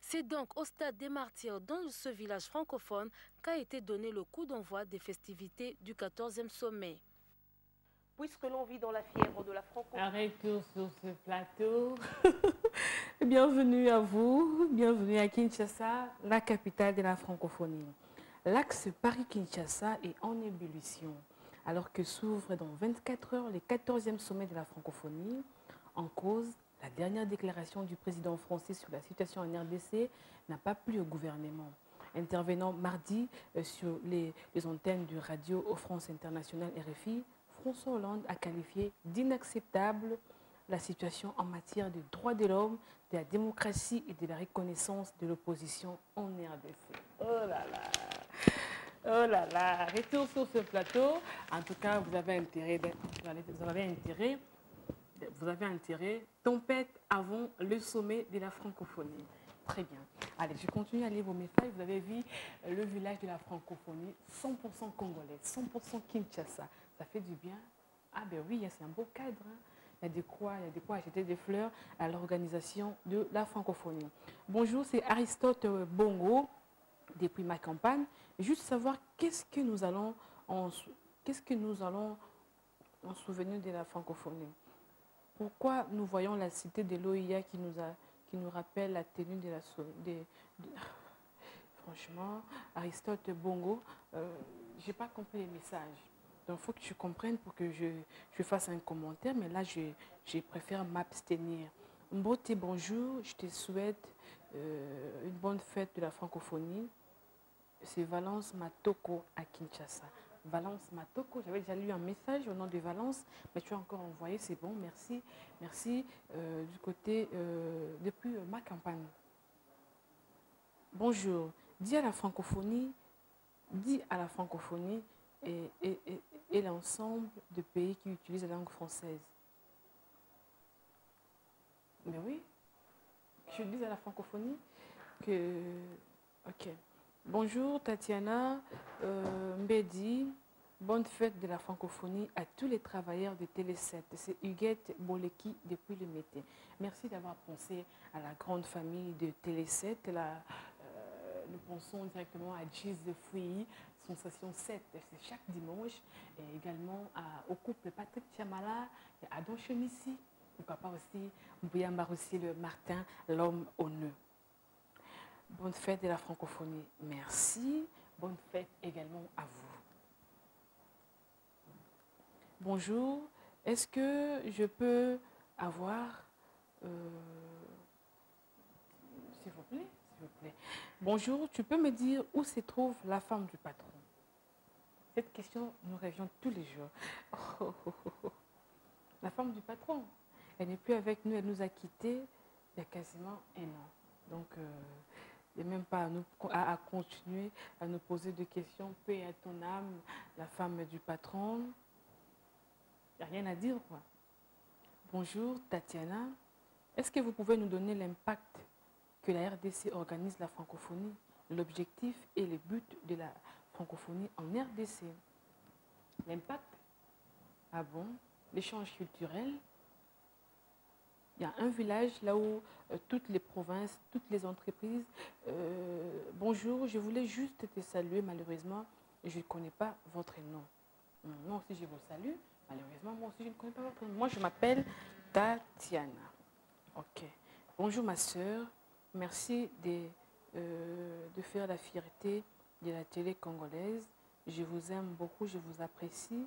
C'est donc au stade des Martyrs, dans ce village francophone, qu'a été donné le coup d'envoi des festivités du 14e sommet. Puisque l'on vit dans la fièvre de la francophonie. Retour sur ce plateau. Bienvenue à vous, bienvenue à Kinshasa, la capitale de la francophonie. L'axe Paris-Kinshasa est en ébullition, alors que s'ouvre dans 24 heures le 14e sommet de la francophonie. En cause, la dernière déclaration du président français sur la situation en RDC n'a pas plu au gouvernement. Intervenant mardi sur les antennes de Radio France Internationale RFI, François Hollande a qualifié d'inacceptable la situation en matière de droits de l'homme, de la démocratie et de la reconnaissance de l'opposition en RDC. Oh là là! Oh là là! Retour sur ce plateau. En tout cas, vous avez intérêt, tempête avant le sommet de la francophonie. Très bien. Allez, je continue à lire vos messages. Vous avez vu le village de la francophonie, 100% congolais, 100% Kinshasa. Ça fait du bien. Ah ben oui, c'est un beau cadre. Hein. il y a de quoi acheter des fleurs à l'organisation de la francophonie. Bonjour, c'est Aristote Bongo, depuis ma campagne. Juste savoir qu'est-ce que nous allons en souvenir de la francophonie. Pourquoi nous voyons la cité de l'OIA qui nous rappelle la tenue de la... Franchement, Aristote Bongo, je n'ai pas compris les messages. Donc, il faut que tu comprennes pour que je fasse un commentaire. Mais là, je préfère m'abstenir. Mbote, bonjour. Je te souhaite une bonne fête de la francophonie. C'est Valence Matoko à Kinshasa. Valence Matoko, j'avais déjà lu un message au nom de Valence, mais tu as encore envoyé, c'est bon, merci. Merci du côté, depuis ma campagne. Bonjour, dis à la francophonie et l'ensemble de pays qui utilisent la langue française. Mais oui, je dis à la francophonie que... Ok. Bonjour Tatiana, Mbedi, bonne fête de la francophonie à tous les travailleurs de Télé 7. C'est Huguette Boleki depuis le Mété. Merci d'avoir pensé à la grande famille de Télé 7. Nous pensons directement à Giz de Fouilly, Sensation 7, c'est chaque dimanche. Et également au couple Patrick Chamala et Adon Chemissi. Pourquoi pas aussi Mbouyamba aussi le Martin, l'homme au nœud. Bonne fête de la francophonie. Merci. Bonne fête également à vous. Bonjour. Est-ce que je peux avoir... s'il vous plaît, s'il vous plaît. Bonjour, tu peux me dire où se trouve la femme du patron? Cette question nous revient tous les jours. Oh, oh, oh, oh. La femme du patron, elle n'est plus avec nous, elle nous a quittés il y a quasiment un an. Donc... il n'y a même pas à continuer à nous poser des questions. Paix à ton âme, la femme du patron. Il n'y a rien à dire, quoi. Bonjour, Tatiana. Est-ce que vous pouvez nous donner l'impact que la RDC organise la francophonie, l'objectif et le but de la francophonie en RDC? L'impact? Ah bon? L'échange culturel? Il y a un village là où toutes les provinces, toutes les entreprises... bonjour, je voulais juste te saluer. Malheureusement, je ne connais pas votre nom. Moi aussi, je vous salue. Malheureusement, moi aussi, je ne connais pas votre nom. Moi, je m'appelle Tatiana. Ok. Bonjour, ma soeur. Merci de faire la fierté de la télé congolaise. Je vous aime beaucoup, je vous apprécie.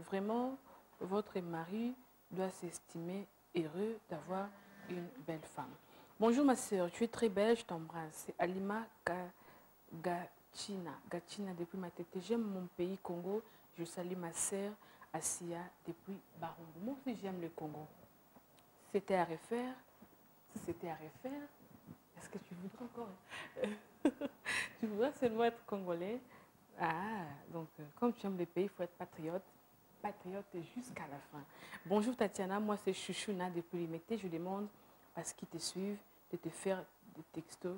Vraiment, votre mari doit s'estimer heureux d'avoir une belle femme. Bonjour ma soeur, tu es très belle, je t'embrasse. C'est Alima Gachina depuis ma tête. J'aime mon pays Congo. Je salue ma soeur Assia depuis Barongo. Moi aussi j'aime le Congo. C'était à refaire. Si c'était à refaire, est-ce que tu voudrais encore tu voudrais seulement être congolais? Ah, donc comme tu aimes le pays, il faut être patriote. Patriote jusqu'à la fin. Bonjour Tatiana, moi c'est Chouchouna depuis Limité. Je demande à ceux qui te suivent de te faire des textos.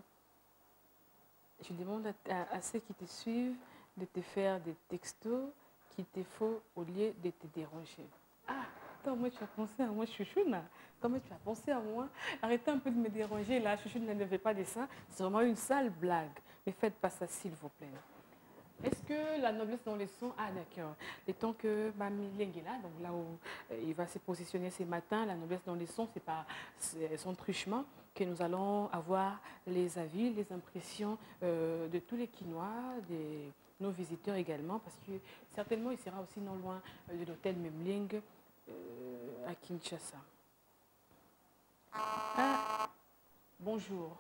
Je demande à ceux qui te suivent de te faire des textos qu'il te faut au lieu de te déranger. Ah, toi, moi tu as pensé à moi Chouchouna. Toi, moi tu as pensé à moi. Arrêtez un peu de me déranger là. Chouchouna ne fait pas de ça. C'est vraiment une sale blague. Ne faites pas ça s'il vous plaît. Est-ce que la noblesse dans les sons... Ah d'accord. Le temps que Mami Leng est là, donc là où il va se positionner ce matin, la noblesse dans les sons, c'est pas son truchement que nous allons avoir les avis, les impressions de tous les Quinois, de nos visiteurs également, parce que certainement il sera aussi non loin de l'hôtel Memling à Kinshasa. Ah, bonjour.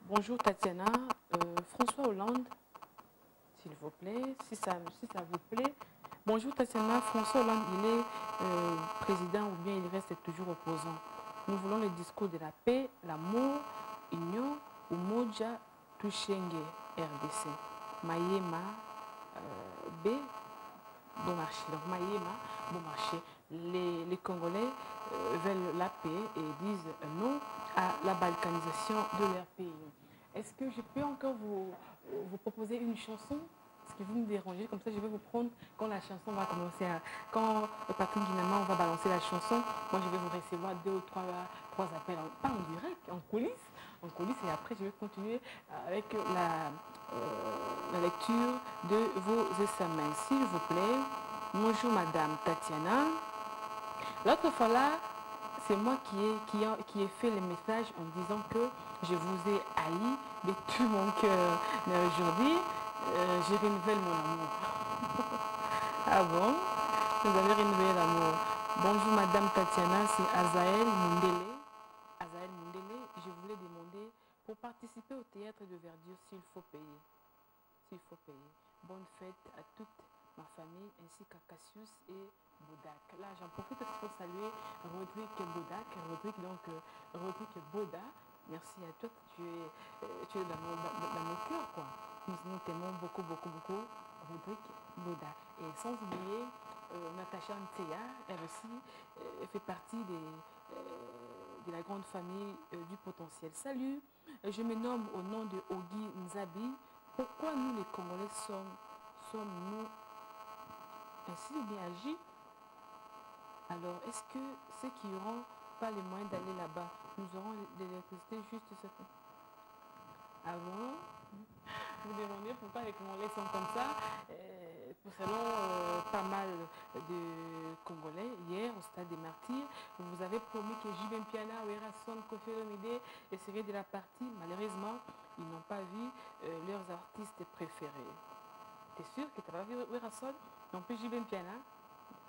Bonjour Tatiana. François Hollande. S'il vous plaît, si ça vous plaît. Bonjour Tatiana, François Hollande, il est président ou bien il reste toujours opposant. Nous voulons le discours de la paix, l'amour, union, umoja, tushenge, RDC. Mayema, B, bon marché. Donc Mayema, bon marché. Les Congolais veulent la paix et disent non à la balkanisation de leur pays. Est-ce que je peux encore vous proposer une chanson parce que vous me dérangez, comme ça je vais vous prendre quand la chanson va commencer à... Quand Patrick Guinama, on va balancer la chanson, moi je vais vous recevoir 2 ou 3 appels, pas en direct, en coulisses, et après je vais continuer avec la lecture de vos SMS. S'il vous plaît, bonjour Madame Tatiana. L'autre fois là, c'est moi qui ai fait le message en disant que je vous ai haï de tout mon cœur. Mais aujourd'hui, je renouvelle mon amour. Ah bon? Vous avez renouvelé l'amour. Bonjour Madame Tatiana, c'est Azaël Mundele. Azaël Mundele, je voulais demander pour participer au théâtre de Verdure s'il faut payer. S'il faut payer. Bonne fête à toute ma famille ainsi qu'à Cassius et Bodak. Là, j'en profite aussi pour saluer Rodrigue Bodak. Rodrigue Boda. Merci à toi. Tu es dans mon cœur, quoi. Nous t'aimons beaucoup, beaucoup, beaucoup. Rodrigue Boda. Et sans oublier Natacha Nteya, elle aussi fait partie de la grande famille du potentiel. Salut, je me nomme au nom de Ogi Nzabi. Pourquoi nous les Congolais sommes-nous ainsi ou bien agi? Alors, est-ce que ceux qui n'auront pas les moyens d'aller là-bas, nous aurons l'électricité juste cette... Avant, vous demandez pourquoi les Congolais sont comme ça. Selon pas mal de Congolais, hier au stade des Martyrs, vous avez promis que Jibem Piana, Werason, Kofi Olomide seraient de la partie. Malheureusement, ils n'ont pas vu leurs artistes préférés. T'es sûr que tu n'as pas vu Werason? Non plus Jibem Piana?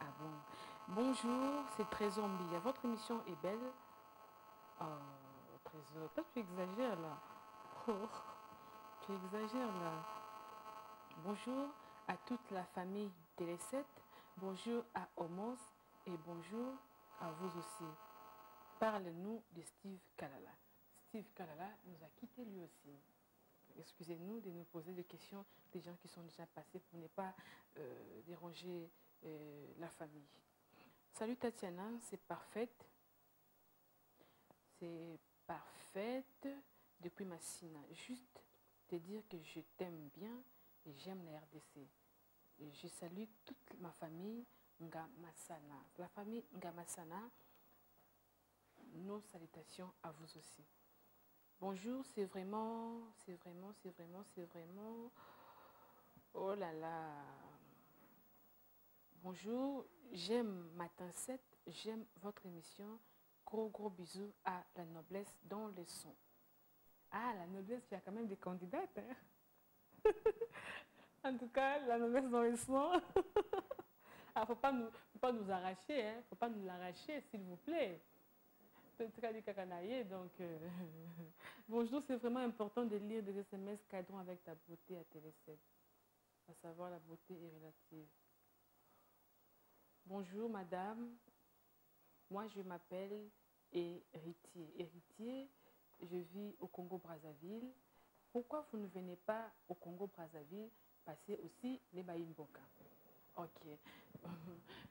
Ah bon. Bonjour, c'est Trésor Mbia. Votre émission est belle. Oh, Trésor, toi tu exagères là. Oh, tu exagères là. Bonjour à toute la famille Télé 7. Bonjour à Homos et bonjour à vous aussi. Parle-nous de Steve Kalala. Steve Kalala nous a quittés lui aussi. Excusez-nous de nous poser des questions des gens qui sont déjà passés pour ne pas déranger la famille. Salut Tatiana, c'est parfaite. C'est parfaite depuis Massina. Juste te dire que je t'aime bien et j'aime la RDC. Et je salue toute ma famille Ngamassana. La famille Ngamassana, nos salutations à vous aussi. Bonjour, c'est vraiment... Oh là là. Bonjour, j'aime Matin 7, j'aime votre émission. Gros bisous à la noblesse dans les sons. Ah, la noblesse, il y a quand même des candidates. Hein? En tout cas, la noblesse dans les sons. Ah, faut pas nous arracher, hein? Faut pas nous l'arracher, s'il vous plaît. C'est du cacanaillé, donc... Bonjour, c'est vraiment important de lire des SMS cadrons avec ta beauté à Télé 7. À savoir, la beauté est relative. Bonjour madame, moi je m'appelle Héritier. Héritier, je vis au Congo-Brazzaville. Pourquoi vous ne venez pas au Congo-Brazzaville passer aussi les Baïmboka? Ok,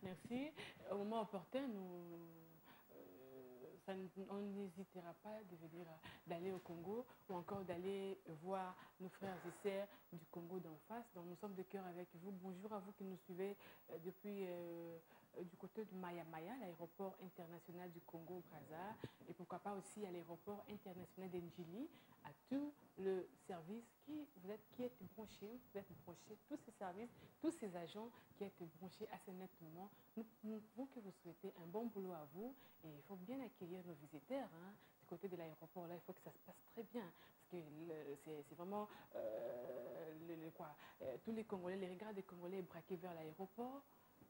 merci. Au moment opportun, on n'hésitera pas d'aller au Congo ou encore d'aller voir nos frères et sœurs du Congo d'en face. Donc nous sommes de cœur avec vous. Bonjour à vous qui nous suivez depuis du côté de Maya Maya, l'aéroport international du Congo-Brazza, et pourquoi pas aussi à l'aéroport international d'Ndjili, à tout le service qui est branché, vous êtes branchés, tous ces services, tous ces agents qui êtes branchés assez nettement. Nous pouvons que vous souhaiter un bon boulot à vous et il faut bien accueillir nos visiteurs. Hein. Du côté de l'aéroport, là, il faut que ça se passe très bien parce que c'est vraiment tous les Congolais, les regards des Congolais braqués vers l'aéroport,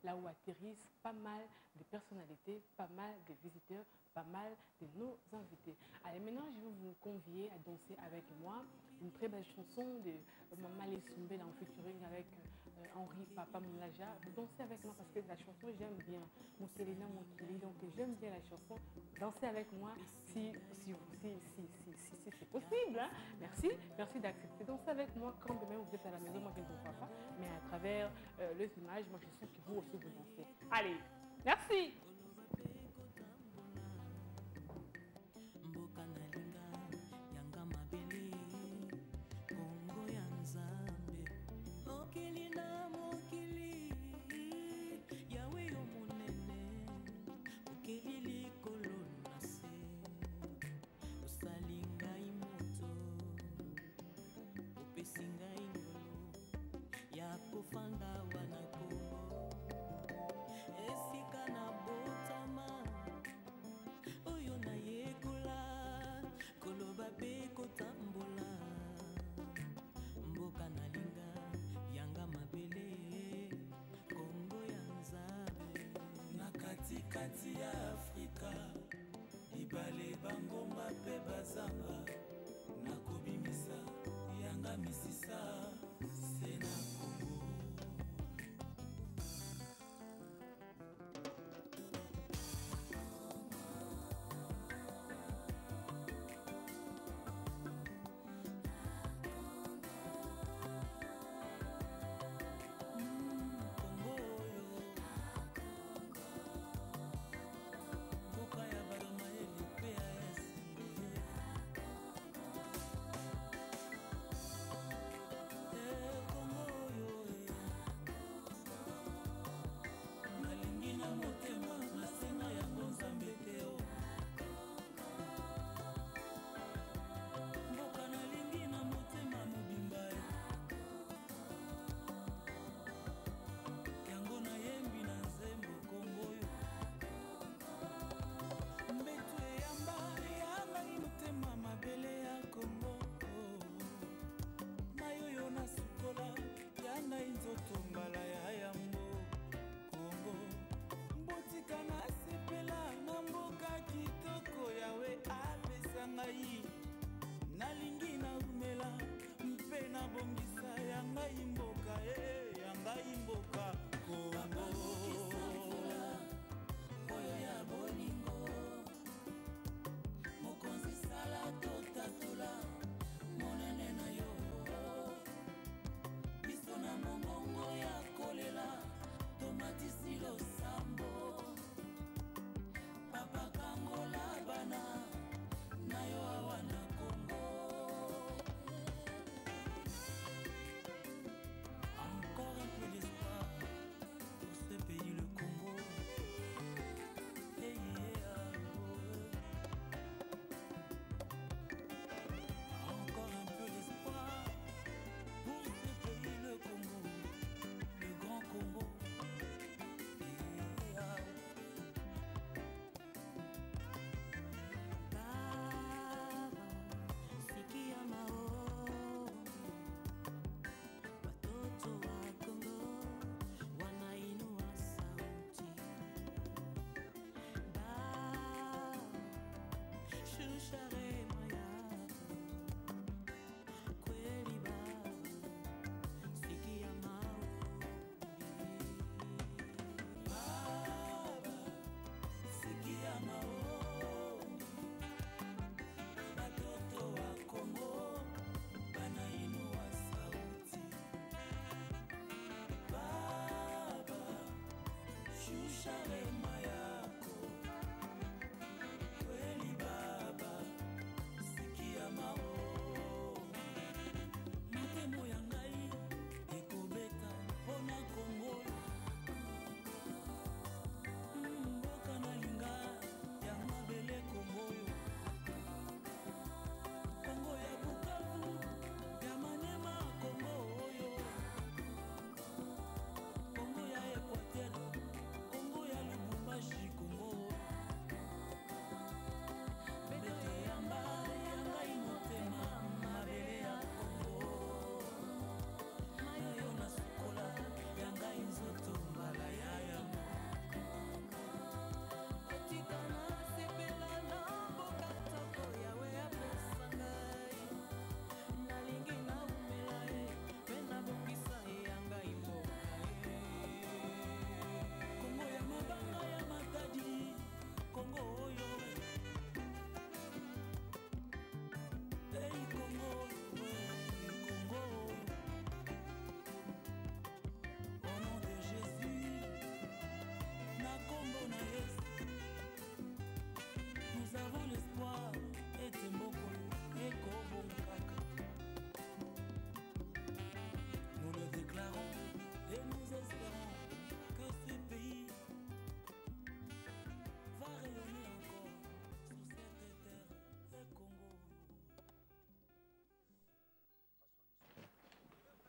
là où atterrissent pas mal de personnalités, pas mal de visiteurs, pas mal de nos invités. Allez, maintenant, je vais vous convier à danser avec moi une très belle chanson de Maman Lesumbe en featuring avec Henri Papa Moulaja. Vous dansez avec moi parce que la chanson, j'aime bien. Mousselina Moukili, donc j'aime bien la chanson. Dansez avec moi si c'est possible. Hein. Merci d'accepter. Dansez avec moi quand demain vous êtes à la maison, moi je ne vous vois pas, mais à travers les images, moi je sais que vous aussi vous dansez. Allez, merci. Congo ya Nzambe, mokili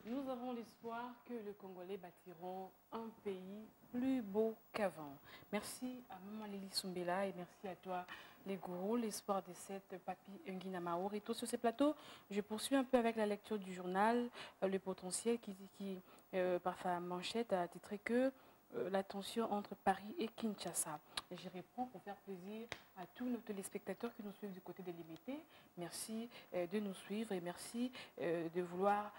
Nous avons l'espoir que les Congolais bâtiront un pays plus beau qu'avant. Merci à Maman Lili Sumbela et merci à toi, les gourous, l'espoir de cette Papi Nguina Maor. Et tout sur ces plateaux, je poursuis un peu avec la lecture du journal Le Potentiel qui par sa manchette, a titré que la tension entre Paris et Kinshasa. Et je réponds pour faire plaisir à tous nos téléspectateurs qui nous suivent du côté des limités. Merci de nous suivre et merci de vouloir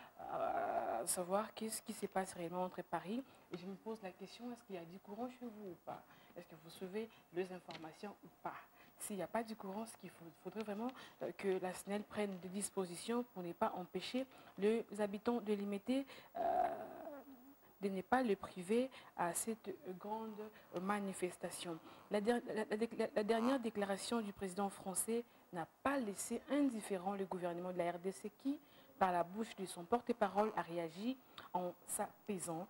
savoir qu'est-ce qui se passe réellement entre Paris. Et je me pose la question, est-ce qu'il y a du courant chez vous ou pas? Est-ce que vous suivez les informations ou pas? S'il n'y a pas du courant, ce qu'il faudrait vraiment que la SNEL prenne des dispositions pour ne pas empêcher les habitants de limiter de ne pas le priver à cette grande manifestation. La dernière déclaration du président français n'a pas laissé indifférent le gouvernement de la RDC qui, par la bouche de son porte-parole, a réagi en s'apaisant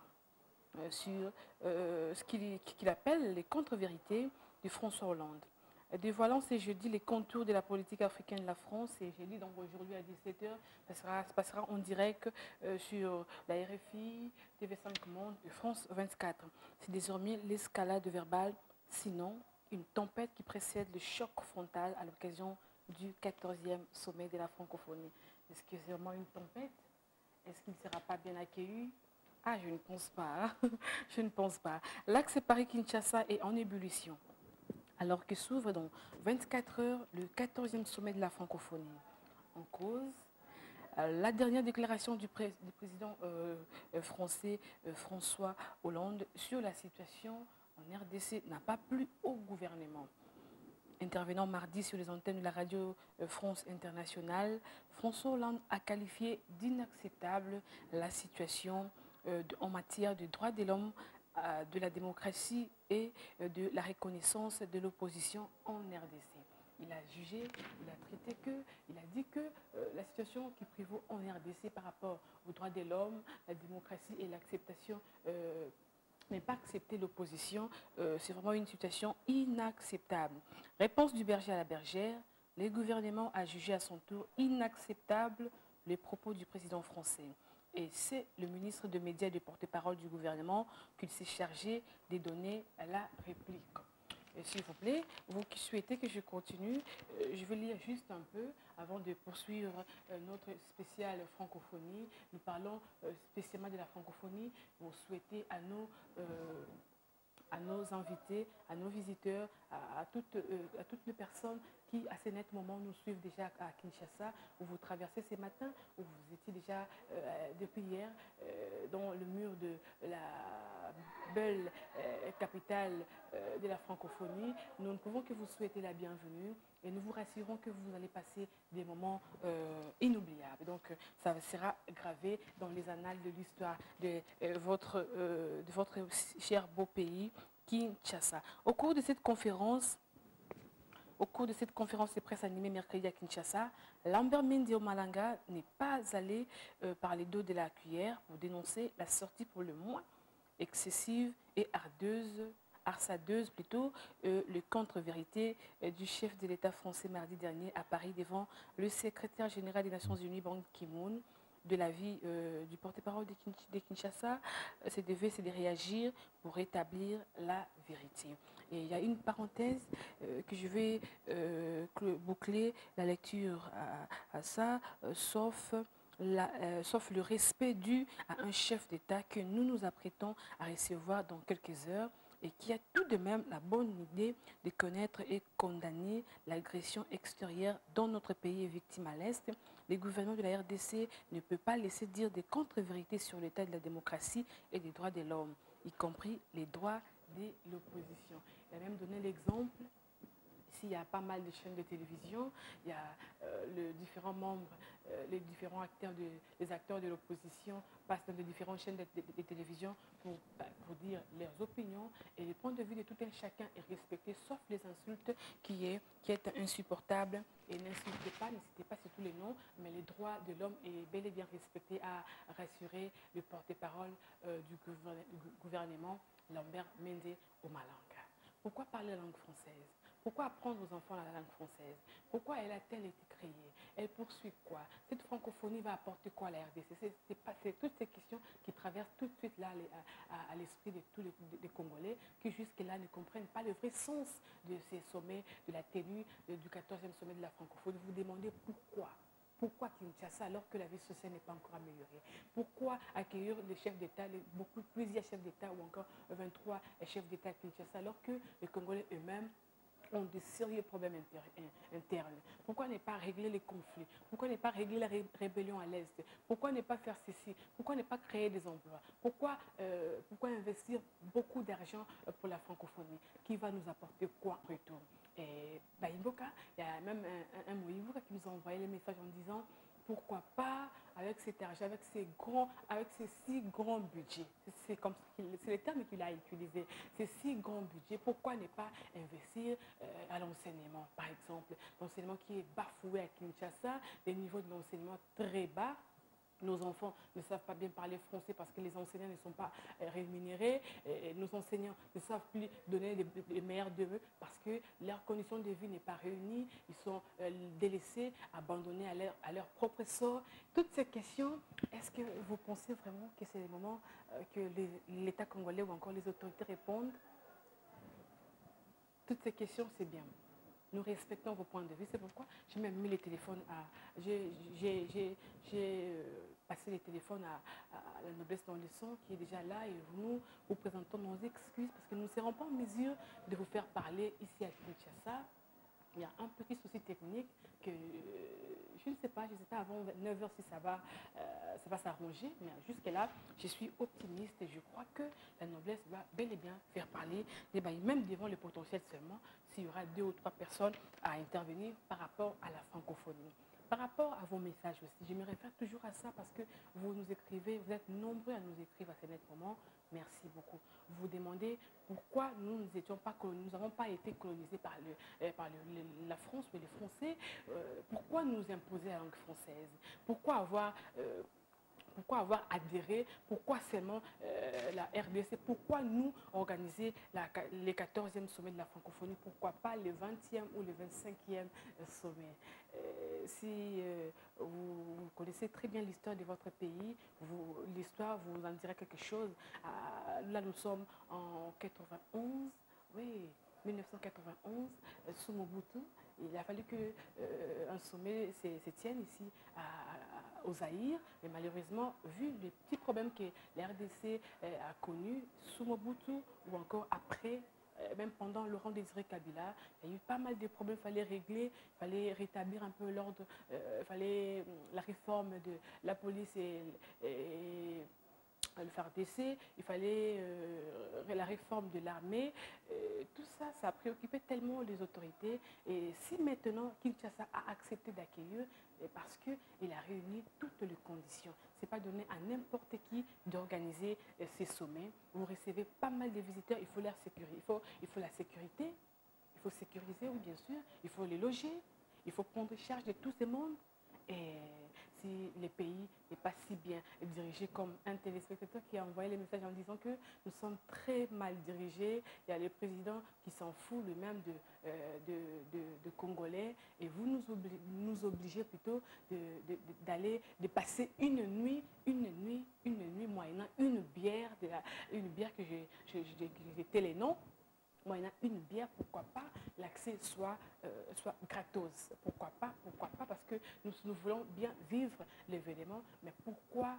sur ce qu'il appelle les contre-vérités de François Hollande. Dévoilant ce jeudi les contours de la politique africaine de la France, et j'ai dit donc aujourd'hui à 17h, ça passera en direct sur la RFI, TV5 Monde et France 24. C'est désormais l'escalade verbale, sinon une tempête qui précède le choc frontal à l'occasion du 14e sommet de la francophonie. Est-ce que c'est vraiment une tempête? Est-ce qu'il ne sera pas bien accueilli? Ah, je ne pense pas. Je ne pense pas. L'axe Paris-Kinshasa est en ébullition, alors que s'ouvre dans 24 heures le 14e sommet de la francophonie. En cause, la dernière déclaration du président français François Hollande sur la situation en RDC n'a pas plu au gouvernement. Intervenant mardi sur les antennes de la radio France Internationale, François Hollande a qualifié d'inacceptable la situation en matière de droits de l'homme, de la démocratie et de la reconnaissance de l'opposition en RDC. Il a jugé, il a traité que, il a dit que la situation qui prévaut en RDC par rapport aux droits de l'homme, la démocratie et l'acceptation, mais pas accepter l'opposition, c'est vraiment une situation inacceptable. Réponse du berger à la bergère, le gouvernement a jugé à son tour inacceptable les propos du président français. Et c'est le ministre des Médias et de porte-parole du gouvernement qu'il s'est chargé de donner la réplique. S'il vous plaît, vous qui souhaitez que je continue, je vais lire juste un peu avant de poursuivre notre spéciale francophonie. Nous parlons spécialement de la francophonie. Vous souhaitez à nos invités, à nos visiteurs, à toutes les personnes qui, à ce net moment, nous suivent déjà à Kinshasa, où vous traversez ce matin, où vous étiez déjà depuis hier dans le mur de la belle capitale de la francophonie. Nous ne pouvons que vous souhaiter la bienvenue et nous vous rassurons que vous allez passer des moments inoubliables. Donc, ça sera gravé dans les annales de l'histoire de votre cher beau pays, Kinshasa. Au cours de cette conférence de presse animée mercredi à Kinshasa, Lambert Mende Omalanga n'est pas allé par les dos de la cuillère pour dénoncer la sortie pour le moins excessive et harceuse plutôt, le contre-vérité du chef de l'État français mardi dernier à Paris devant le secrétaire général des Nations Unies, Ban Ki-moon. De l'avis du porte-parole de Kinshasa, c'est de réagir pour rétablir la vérité. Et il y a une parenthèse que je vais boucler la lecture à ça, sauf le respect dû à un chef d'État que nous nous apprêtons à recevoir dans quelques heures et qui a tout de même la bonne idée de connaître et condamner l'agression extérieure dont notre pays est victime à l'Est. Le gouvernement de la RDC ne peut pas laisser dire des contre-vérités sur l'état de la démocratie et des droits de l'homme, y compris les droits de l'opposition. Il a même donné l'exemple. Ici, il y a pas mal de chaînes de télévision, il y a les différents membres, les différents acteurs, les acteurs de l'opposition passent dans les différentes chaînes de télévision pour dire leurs opinions et le point de vue de tout un chacun est respecté, sauf les insultes qui est insupportable. Et n'insultez pas, ne citez pas sur tous les noms, mais les droits de l'homme est bel et bien respecté, à rassurer le porte-parole du gouvernement, Lambert Mende Omalanga. Pourquoi parler la langue française? Pourquoi apprendre aux enfants la langue française? Pourquoi elle a-t-elle été créée? Elle poursuit quoi? Cette francophonie va apporter quoi à la RDC? C'est toutes ces questions qui traversent tout de suite là à l'esprit de tous les Congolais qui jusque-là ne comprennent pas le vrai sens de ces sommets, de la tenue du 14e sommet de la francophonie. Vous vous demandez pourquoi? Pourquoi Kinshasa alors que la vie sociale n'est pas encore améliorée? Pourquoi accueillir les chefs d'État, plusieurs chefs d'État ou encore 23 chefs d'État à Kinshasa alors que les Congolais eux-mêmes ont de sérieux problèmes internes? Pourquoi ne pas régler les conflits? Pourquoi ne pas régler la rébellion à l'Est? Pourquoi ne pas faire ceci? Pourquoi ne pas créer des emplois? Pourquoi investir beaucoup d'argent pour la francophonie? Qui va nous apporter quoi en retour? Et Baïmboka, il y a même un Moïmboka qui nous a envoyé le message en disant pourquoi pas avec cet argent, avec ces si grands budgets. C'est le terme qu'il a utilisé. Ces si grands budgets, pourquoi ne pas investir à l'enseignement, par exemple? L'enseignement qui est bafoué à Kinshasa, des niveaux de l'enseignement très bas. Nos enfants ne savent pas bien parler français parce que les enseignants ne sont pas rémunérés. Et nos enseignants ne savent plus donner les meilleurs d'eux parce que leur condition de vie n'est pas réunie. Ils sont délaissés, abandonnés à leur propre sort. Toutes ces questions, est-ce que vous pensez vraiment que c'est le moment que l'État congolais ou encore les autorités répondent? Toutes ces questions, c'est bien. Nous respectons vos points de vue. C'est pourquoi j'ai même mis les téléphones j'ai passé les téléphones à la noblesse dans le son qui est déjà là et nous vous présentons nos excuses parce que nous ne serons pas en mesure de vous faire parler ici à Kinshasa. Il y a un petit souci technique que je ne sais pas avant 9h si ça va s'arranger, mais jusque-là, je suis optimiste et je crois que la noblesse va bel et bien faire parler des bails, même devant le potentiel seulement, s'il y aura 2 ou 3 personnes à intervenir par rapport à la francophonie. Par rapport à vos messages aussi, je me réfère toujours à ça parce que vous nous écrivez, vous êtes nombreux à nous écrire à ce moment. Merci beaucoup. Vous vous demandez pourquoi nous n'avons pas été colonisés par la France ou les Français. Pourquoi nous imposer la langue française? Pourquoi avoir adhéré? Pourquoi seulement la RDC? Pourquoi nous organiser les 14e sommets de la francophonie? Pourquoi pas le 20e ou le 25e sommet? Si vous connaissez très bien l'histoire de votre pays, l'histoire vous en dira quelque chose. Là, nous sommes en 91, oui, 1991, sous Mobutu. Il a fallu qu'un sommet se tienne ici au Zaïre, mais malheureusement, vu les petits problèmes que la RDC a connus sous Mobutu ou encore après même pendant Laurent Désiré Kabila, il y a eu pas mal de problèmes, il fallait régler, il fallait rétablir un peu l'ordre, il fallait la réforme de la police et le FARDC, il fallait la réforme de l'armée. Tout ça, ça a préoccupé tellement les autorités. Et si maintenant Kinshasa a accepté d'accueillir, parce qu'il a réuni toutes les conditions. Ce n'est pas donné à n'importe qui d'organiser ces sommets. Vous recevez pas mal de visiteurs, il faut leur sécuriser. Il faut la sécurité, il faut sécuriser, oui bien sûr, il faut les loger, il faut prendre charge de tout ce monde. Et si le pays n'est pas si bien dirigé comme un téléspectateur qui a envoyé les messages en disant que nous sommes très mal dirigés, il y a le président qui s'en fout lui-même de Congolais et vous nous obligez plutôt de passer une nuit moyennant une bière que j'ai les noms. Moyennant une bière, pourquoi pas, l'accès soit gratos. Pourquoi pas, parce que nous voulons bien vivre l'événement, mais pourquoi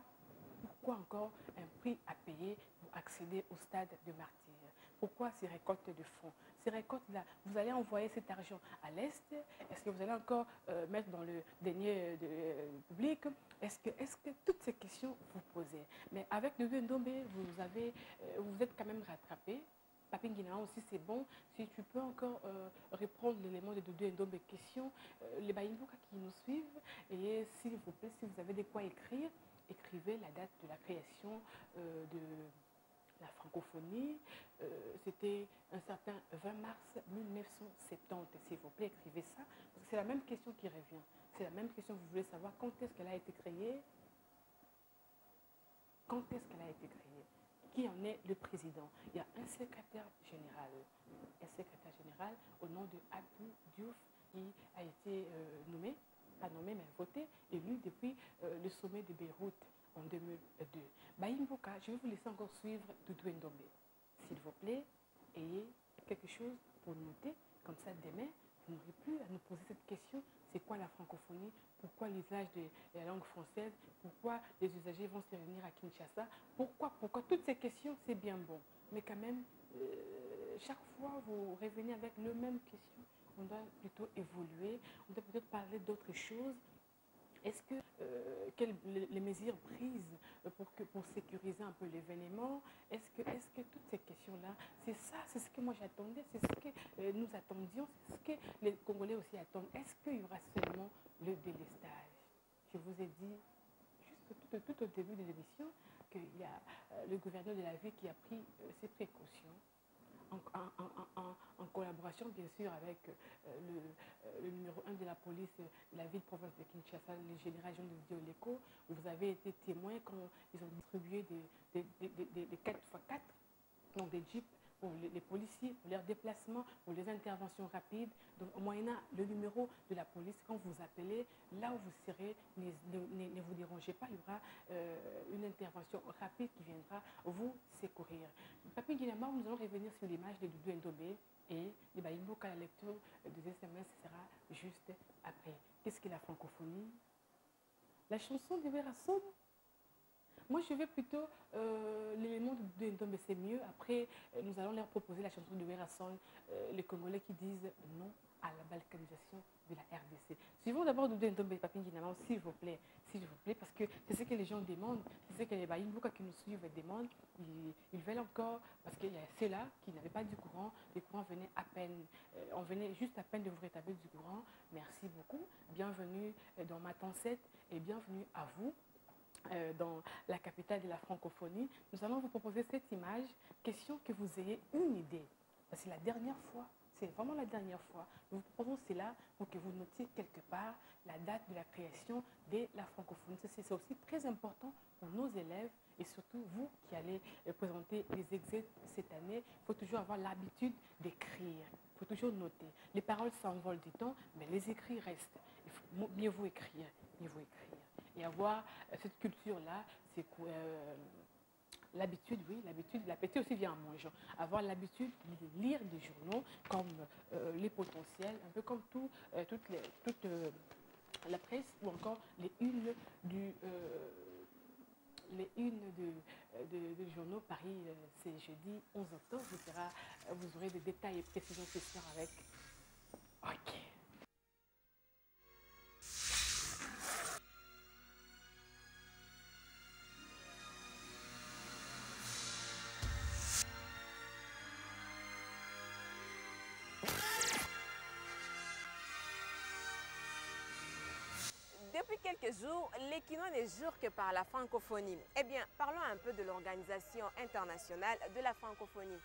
encore un prix à payer pour accéder au stade de martyrs? Pourquoi ces récoltes de fonds? Ces récoltes-là, vous allez envoyer cet argent à l'Est? Est-ce que vous allez encore mettre dans le denier public? Est-ce que toutes ces questions vous posez? Mais avec le Ndombe, vous êtes quand même rattrapé. Papi Nguina aussi, c'est bon. Si tu peux encore reprendre l'élément de Doudou Ndombe question, les Baïmboka qui nous suivent, et s'il vous plaît, si vous avez de quoi écrire, écrivez la date de la création de la francophonie. C'était un certain 20 mars 1970. S'il vous plaît, écrivez ça. C'est la même question qui revient. C'est la même question, vous voulez savoir quand est-ce qu'elle a été créée? Quand est-ce qu'elle a été créée? Qui en est le président? Il y a un secrétaire général au nom de Abdou Diouf qui a été nommé, pas nommé mais voté, élu depuis le sommet de Beyrouth en 2002. Baïmboka, je vais vous laisser encore suivre Doudou Ndombe. S'il vous plaît, ayez quelque chose pour noter, comme ça demain, vous n'aurez plus à nous poser cette question. C'est quoi la francophonie? Pourquoi l'usage de la langue française? Pourquoi les usagers vont se réunir à Kinshasa? Pourquoi toutes ces questions, c'est bien bon. Mais quand même, chaque fois, vous revenez avec les mêmes questions. On doit plutôt évoluer. On doit peut-être parler d'autres choses. Est-ce que les mesures prises pour sécuriser un peu l'événement, est-ce que toutes ces questions-là, c'est ça, c'est ce que moi j'attendais, c'est ce que nous attendions, c'est ce que les Congolais aussi attendent. Est-ce qu'il y aura seulement le délestage? Je vous ai dit, juste tout au début de l'émission, qu'il y a le gouverneur de la ville qui a pris ses précautions. En collaboration bien sûr avec le numéro 1 de la police de la ville-province de Kinshasa, le général Jean de Dioleko. Vous avez été témoin quand ils ont distribué des 4x4, donc des jeeps pour les policiers, pour leurs déplacements, pour les interventions rapides. Donc, moyennant le numéro de la police, quand vous appelez, là où vous serez, ne vous dérangez pas, il y aura une intervention rapide qui viendra vous secourir. Papi Nguinama, nous allons revenir sur l'image de Doudou Ndombe et les Baïmboka, la lecture des SMS sera juste après. Qu'est-ce que la francophonie? La chanson de Verasson? Moi, je vais plutôt l'élément de Ndombe, c'est mieux. Après, nous allons leur proposer la chanson de Verasson, les Congolais qui disent non à la balkanisation de la RDC. Suivons d'abord Doudou Ndombe et Papi Nguinama, s'il vous plaît, parce que c'est ce que les gens demandent, c'est ce que les Baïmboka qui nous suivent demandent. Ils veulent encore, parce qu'il y a ceux-là qui n'avaient pas du courant, le courant venait à peine, on venait juste à peine de vous rétablir du courant. Merci beaucoup, bienvenue dans Matin 7 et bienvenue à vous. Dans la capitale de la francophonie, nous allons vous proposer cette image, question que vous ayez une idée. C'est la dernière fois, c'est vraiment la dernière fois. Nous vous proposons cela pour que vous notiez quelque part la date de la création de la francophonie. C'est aussi très important pour nos élèves et surtout vous qui allez présenter les exés cette année. Il faut toujours avoir l'habitude d'écrire, il faut toujours noter. Les paroles s'envolent du temps, mais les écrits restent. Il faut mieux vous écrire, Et avoir cette culture-là, c'est l'habitude, oui, l'appétit aussi vient en mangeant. Avoir l'habitude de lire des journaux comme Les Potentiels, un peu comme toute la presse ou encore les unes les unes de journaux. Paris, c'est jeudi 11 octobre. Vous aurez des détails et précisions ce soir avec. Ok. Depuis quelques jours, l'Equino ne jure que par la francophonie. Eh bien, parlons un peu de l'Organisation internationale de la francophonie.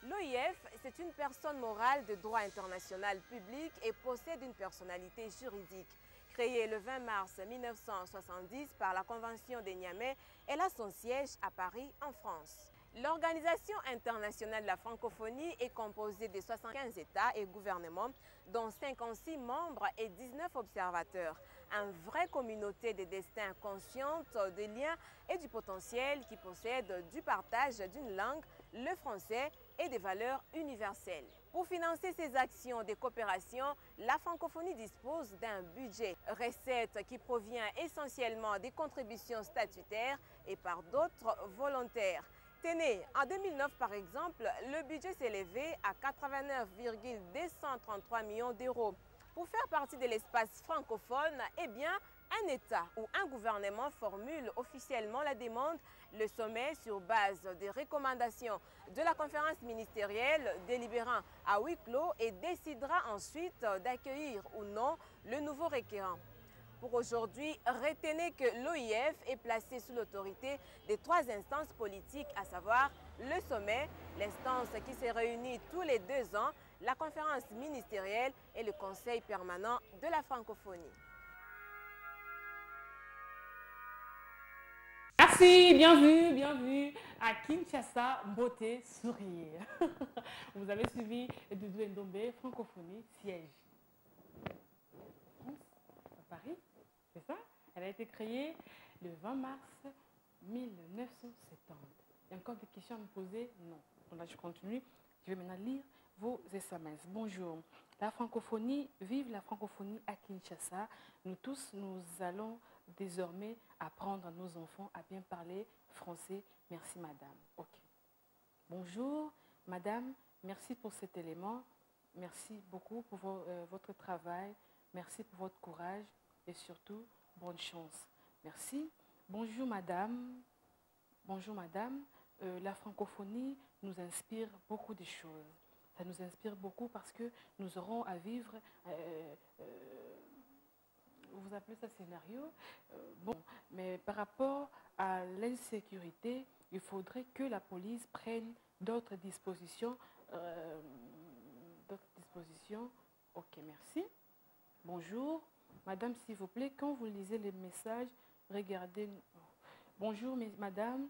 L'OIF, c'est une personne morale de droit international public et possède une personnalité juridique. Créée le 20 mars 1970 par la Convention de Niamey, elle a son siège à Paris, en France. L'Organisation internationale de la francophonie est composée de 75 États et gouvernements, dont 56 membres et 19 observateurs. Une vraie communauté de destins consciente des liens et du potentiel qui possède du partage d'une langue, le français, et des valeurs universelles. Pour financer ces actions de coopération, la francophonie dispose d'un budget, recette qui provient essentiellement des contributions statutaires et par d'autres volontaires. Tenez, en 2009 par exemple, le budget s'élevait à 89,233 millions d'euros. Pour faire partie de l'espace francophone, eh bien, un État ou un gouvernement formule officiellement la demande, le sommet sur base des recommandations de la conférence ministérielle délibérant à huis clos et décidera ensuite d'accueillir ou non le nouveau requérant. Pour aujourd'hui, retenez que l'OIF est placée sous l'autorité des 3 instances politiques, à savoir le sommet, l'instance qui se réunit tous les 2 ans, la conférence ministérielle et le conseil permanent de la francophonie. Merci, bienvenue à Kinshasa, beauté, sourire. Vous avez suivi Doudou Ndombe, francophonie, siège. France, à Paris, c'est ça? Elle a été créée le 20 mars 1970. Il y a encore des questions à me poser? Non. Donc là, je continue. Je vais maintenant lire vos SMS. Bonjour. La francophonie, vive la francophonie à Kinshasa. Nous tous, nous allons désormais apprendre à nos enfants à bien parler français. Merci, madame. Ok. Bonjour, madame. Merci pour cet élément. Merci beaucoup pour votre travail. Merci pour votre courage et surtout, bonne chance. Merci. Bonjour, madame. Bonjour, madame. La francophonie nous inspire beaucoup de choses. Ça nous inspire beaucoup parce que nous aurons à vivre... vous appelez ça scénario? Bon, mais par rapport à l'insécurité, il faudrait que la police prenne d'autres dispositions. Ok, merci. Bonjour. Madame, s'il vous plaît, quand vous lisez les messages, regardez... Bonjour, madame.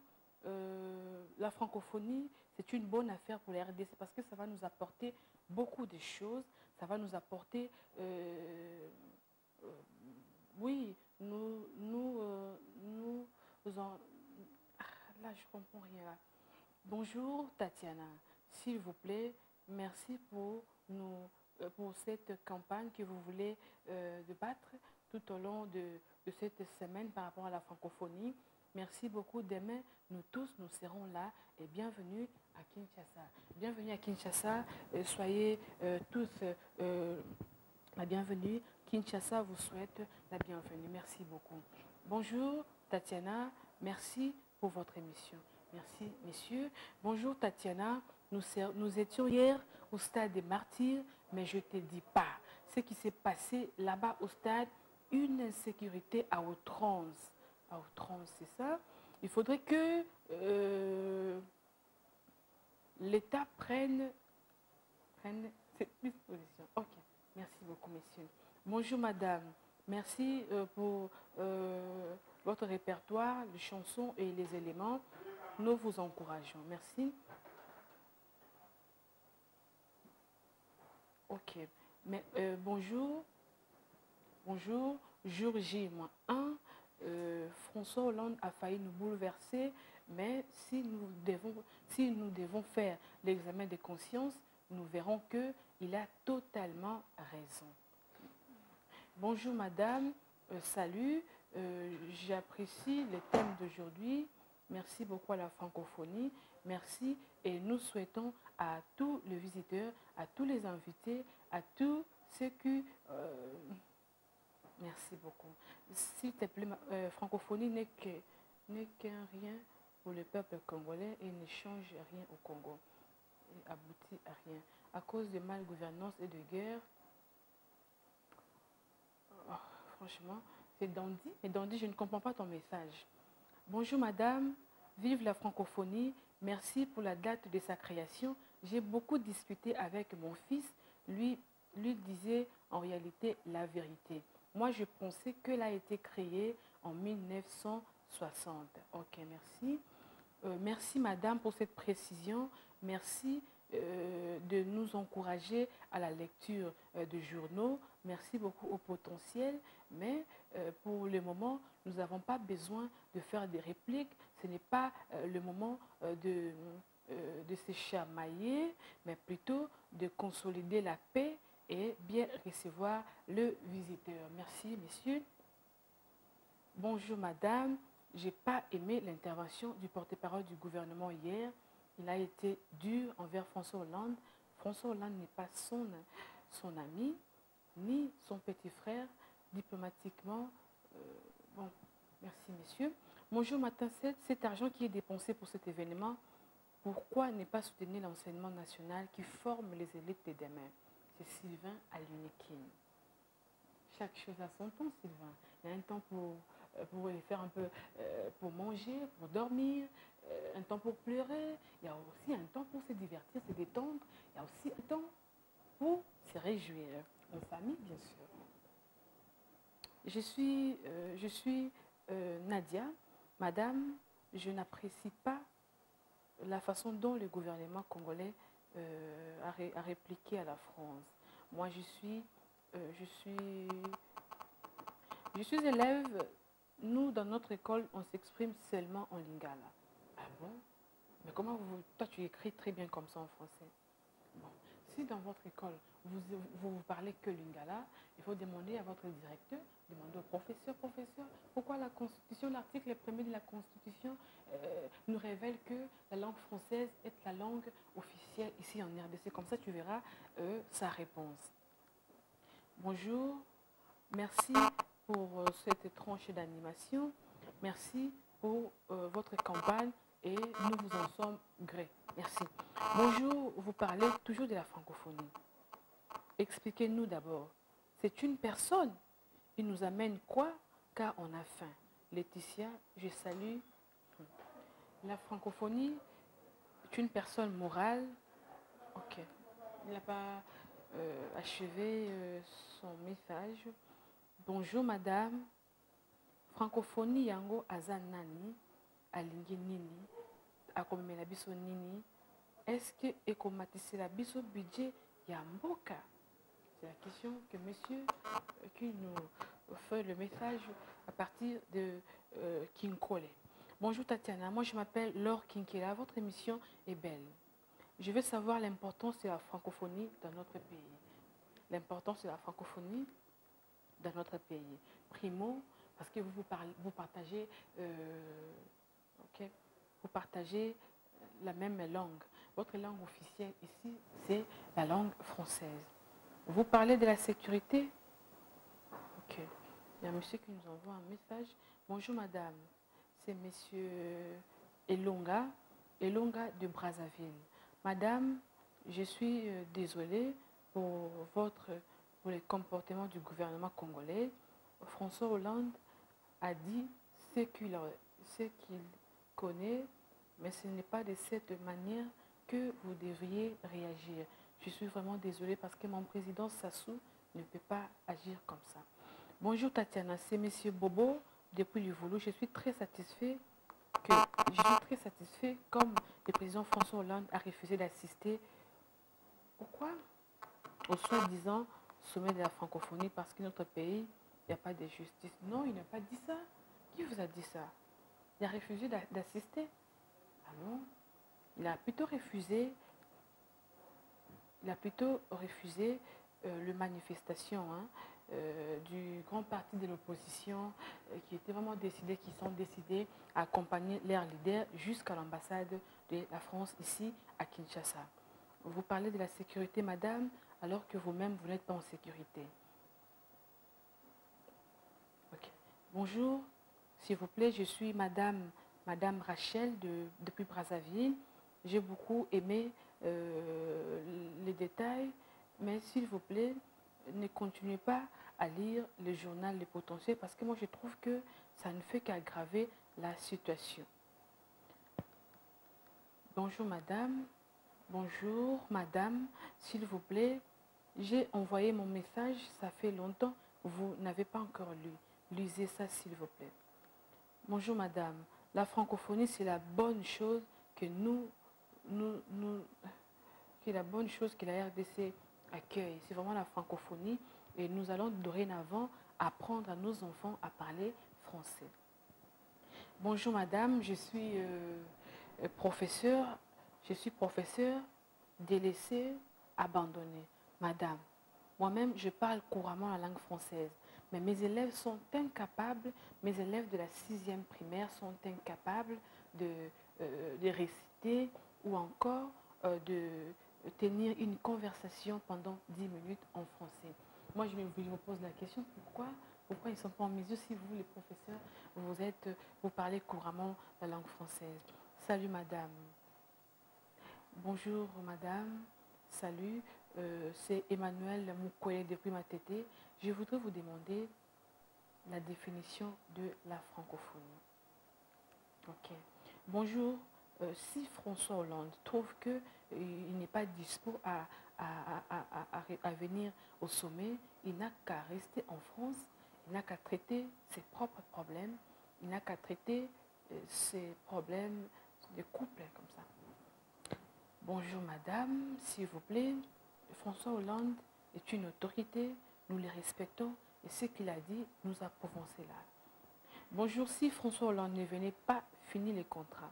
La francophonie, c'est une bonne affaire pour les RDC parce que ça va nous apporter beaucoup de choses. Ça va nous apporter... oui, là, je comprends rien. Là. Bonjour, Tatiana. S'il vous plaît, merci pour cette campagne que vous voulez débattre tout au long de cette semaine par rapport à la francophonie. Merci beaucoup. Demain, nous tous, nous serons là et bienvenue à Kinshasa. Bienvenue à Kinshasa. Soyez tous la bienvenue. Kinshasa vous souhaite la bienvenue. Merci beaucoup. Bonjour, Tatiana. Merci pour votre émission. Merci, messieurs. Bonjour, Tatiana. Nous étions hier au stade des Martyrs, mais je ne te dis pas ce qui s'est passé là-bas au stade. Une insécurité à outrance. À outrance, c'est ça. Il faudrait que l'État prenne cette disposition. Ok. Merci beaucoup, messieurs. Bonjour, madame. Merci pour votre répertoire, les chansons et les éléments. Nous vous encourageons. Merci. Ok. Mais, bonjour. Bonjour. Jour J-1. François Hollande a failli nous bouleverser, mais si nous devons faire l'examen de conscience, nous verrons qu'il a totalement raison. Bonjour madame, salut, J'apprécie le thème d'aujourd'hui. Merci beaucoup à la francophonie. Merci et nous souhaitons à tous les visiteurs, à tous les invités, à tous ceux qui... merci beaucoup. S'il te plaît, francophonie n'est qu'un rien pour le peuple congolais et ne change rien au Congo. Et aboutit à rien. À cause de malgouvernance et de guerre, franchement, c'est Dandy. Mais Dandy, je ne comprends pas ton message. Bonjour madame, vive la francophonie. Merci pour la date de sa création. J'ai beaucoup discuté avec mon fils. Lui disait en réalité la vérité. Moi, je pensais qu'elle a été créée en 1960. Ok, merci. Merci madame pour cette précision. Merci de nous encourager à la lecture de journaux. Merci beaucoup au potentiel. Mais pour le moment, nous n'avons pas besoin de faire des répliques. Ce n'est pas le moment de se chamailler, mais plutôt de consolider la paix et bien recevoir le visiteur. Merci, messieurs. Bonjour, madame. Je n'ai pas aimé l'intervention du porte-parole du gouvernement hier. Il a été dur envers François Hollande. François Hollande n'est pas son ami, ni son petit frère. Diplomatiquement, bon, merci, messieurs. Bonjour, matin 7. Cet argent qui est dépensé pour cet événement, pourquoi ne pas soutenir l'enseignement national qui forme les élites de demain? C'est Sylvain Alunikin. Chaque chose a son temps, Sylvain. Il y a un temps pour faire un peu, pour manger, pour dormir, un temps pour pleurer. Il y a aussi un temps pour se divertir, se détendre. Il y a aussi un temps pour se réjouir. En famille, bien sûr. Je suis Nadia. Madame, je n'apprécie pas la façon dont le gouvernement congolais a répliqué à la France. Moi, je suis élève. Nous, dans notre école, on s'exprime seulement en lingala. Ah bon? Mais comment toi, tu écris très bien comme ça en français. Bon. Si dans votre école, vous parlez que lingala, il faut demander à votre directeur, demander au professeur, pourquoi la Constitution, l'article 1er de la Constitution nous révèle que la langue française est la langue officielle ici en RDC. Comme ça, tu verras sa réponse. Bonjour, merci pour cette tranche d'animation. Merci pour votre campagne et nous vous en sommes gré. Merci. Bonjour, vous parlez toujours de la francophonie. Expliquez-nous d'abord. C'est une personne. Il nous amène quoi? Car on a faim. Laetitia, je salue. La francophonie est une personne morale. Ok. Il n'a pas achevé son message. Bonjour madame. Francophonie yango azanani alingi nini akomela biso nini. Est-ce que ekomatisela biso budget ya mboka? C'est la question que monsieur qui nous fait le message à partir de Kinkole. Bonjour Tatiana, moi je m'appelle Laure Kinkela. Votre émission est belle. Je veux savoir l'importance de la francophonie dans notre pays. L'importance de la francophonie dans notre pays. Primo, parce que vous partagez, vous partagez la même langue. Votre langue officielle ici, c'est la langue française. Vous parlez de la sécurité? Ok. Il y a un monsieur qui nous envoie un message. Bonjour madame, c'est monsieur Elonga de Brazzaville. Madame, je suis désolée pour les comportements du gouvernement congolais. François Hollande a dit ce qu'il connaît, mais ce n'est pas de cette manière que vous devriez réagir. Je suis vraiment désolée parce que mon président Sassou ne peut pas agir comme ça. Bonjour Tatiana, c'est monsieur Bobo depuis le Voulou. Je suis très satisfait comme le président François Hollande a refusé d'assister au soi-disant sommet de la francophonie parce que notre pays, il n'y a pas de justice. Non, il n'a pas dit ça. Qui vous a dit ça? Il a refusé d'assister. Ah non? Il a plutôt refusé la manifestation. Hein. du grand parti de l'opposition qui étaient vraiment décidés, qui sont décidés à accompagner leurs leaders jusqu'à l'ambassade de la France ici à Kinshasa. Vous parlez de la sécurité, madame, alors que vous-même, vous n'êtes pas en sécurité. Okay. Bonjour, s'il vous plaît, je suis madame Rachel depuis Brazzaville. J'ai beaucoup aimé les détails, mais s'il vous plaît, ne continuez pas à lire le journal Les Potentiels parce que moi, je trouve que ça ne fait qu'aggraver la situation. Bonjour, madame. Bonjour, madame. S'il vous plaît, j'ai envoyé mon message, ça fait longtemps. Vous n'avez pas encore lu. Lisez ça, s'il vous plaît. Bonjour, madame. La francophonie, c'est la bonne chose que la bonne chose que la RDC accueille. C'est vraiment la francophonie et nous allons dorénavant apprendre à nos enfants à parler français. Bonjour, madame. Je suis professeur délaissé, abandonné. Madame, moi-même, je parle couramment la langue française, mais mes élèves sont incapables, mes élèves de la 6e primaire sont incapables de réciter ou encore de tenir une conversation pendant 10 minutes en français. Moi, je me pose la question, pourquoi ils ne sont pas en mesure, si vous, les professeurs, vous parlez couramment la langue française? Salut, madame. Bonjour, madame. Salut. C'est Emmanuel Mukwele depuis Matete. Je voudrais vous demander la définition de la francophonie. Ok. Bonjour. Si François Hollande trouve qu'il n'est pas dispo à venir au sommet, il n'a qu'à rester en France, il n'a qu'à traiter ses propres problèmes, il n'a qu'à traiter ses problèmes de couple comme ça. Bonjour madame, s'il vous plaît, François Hollande est une autorité, nous le respectons et ce qu'il a dit, nous approuvons cela. Bonjour, si François Hollande ne venait pas finir les contrats,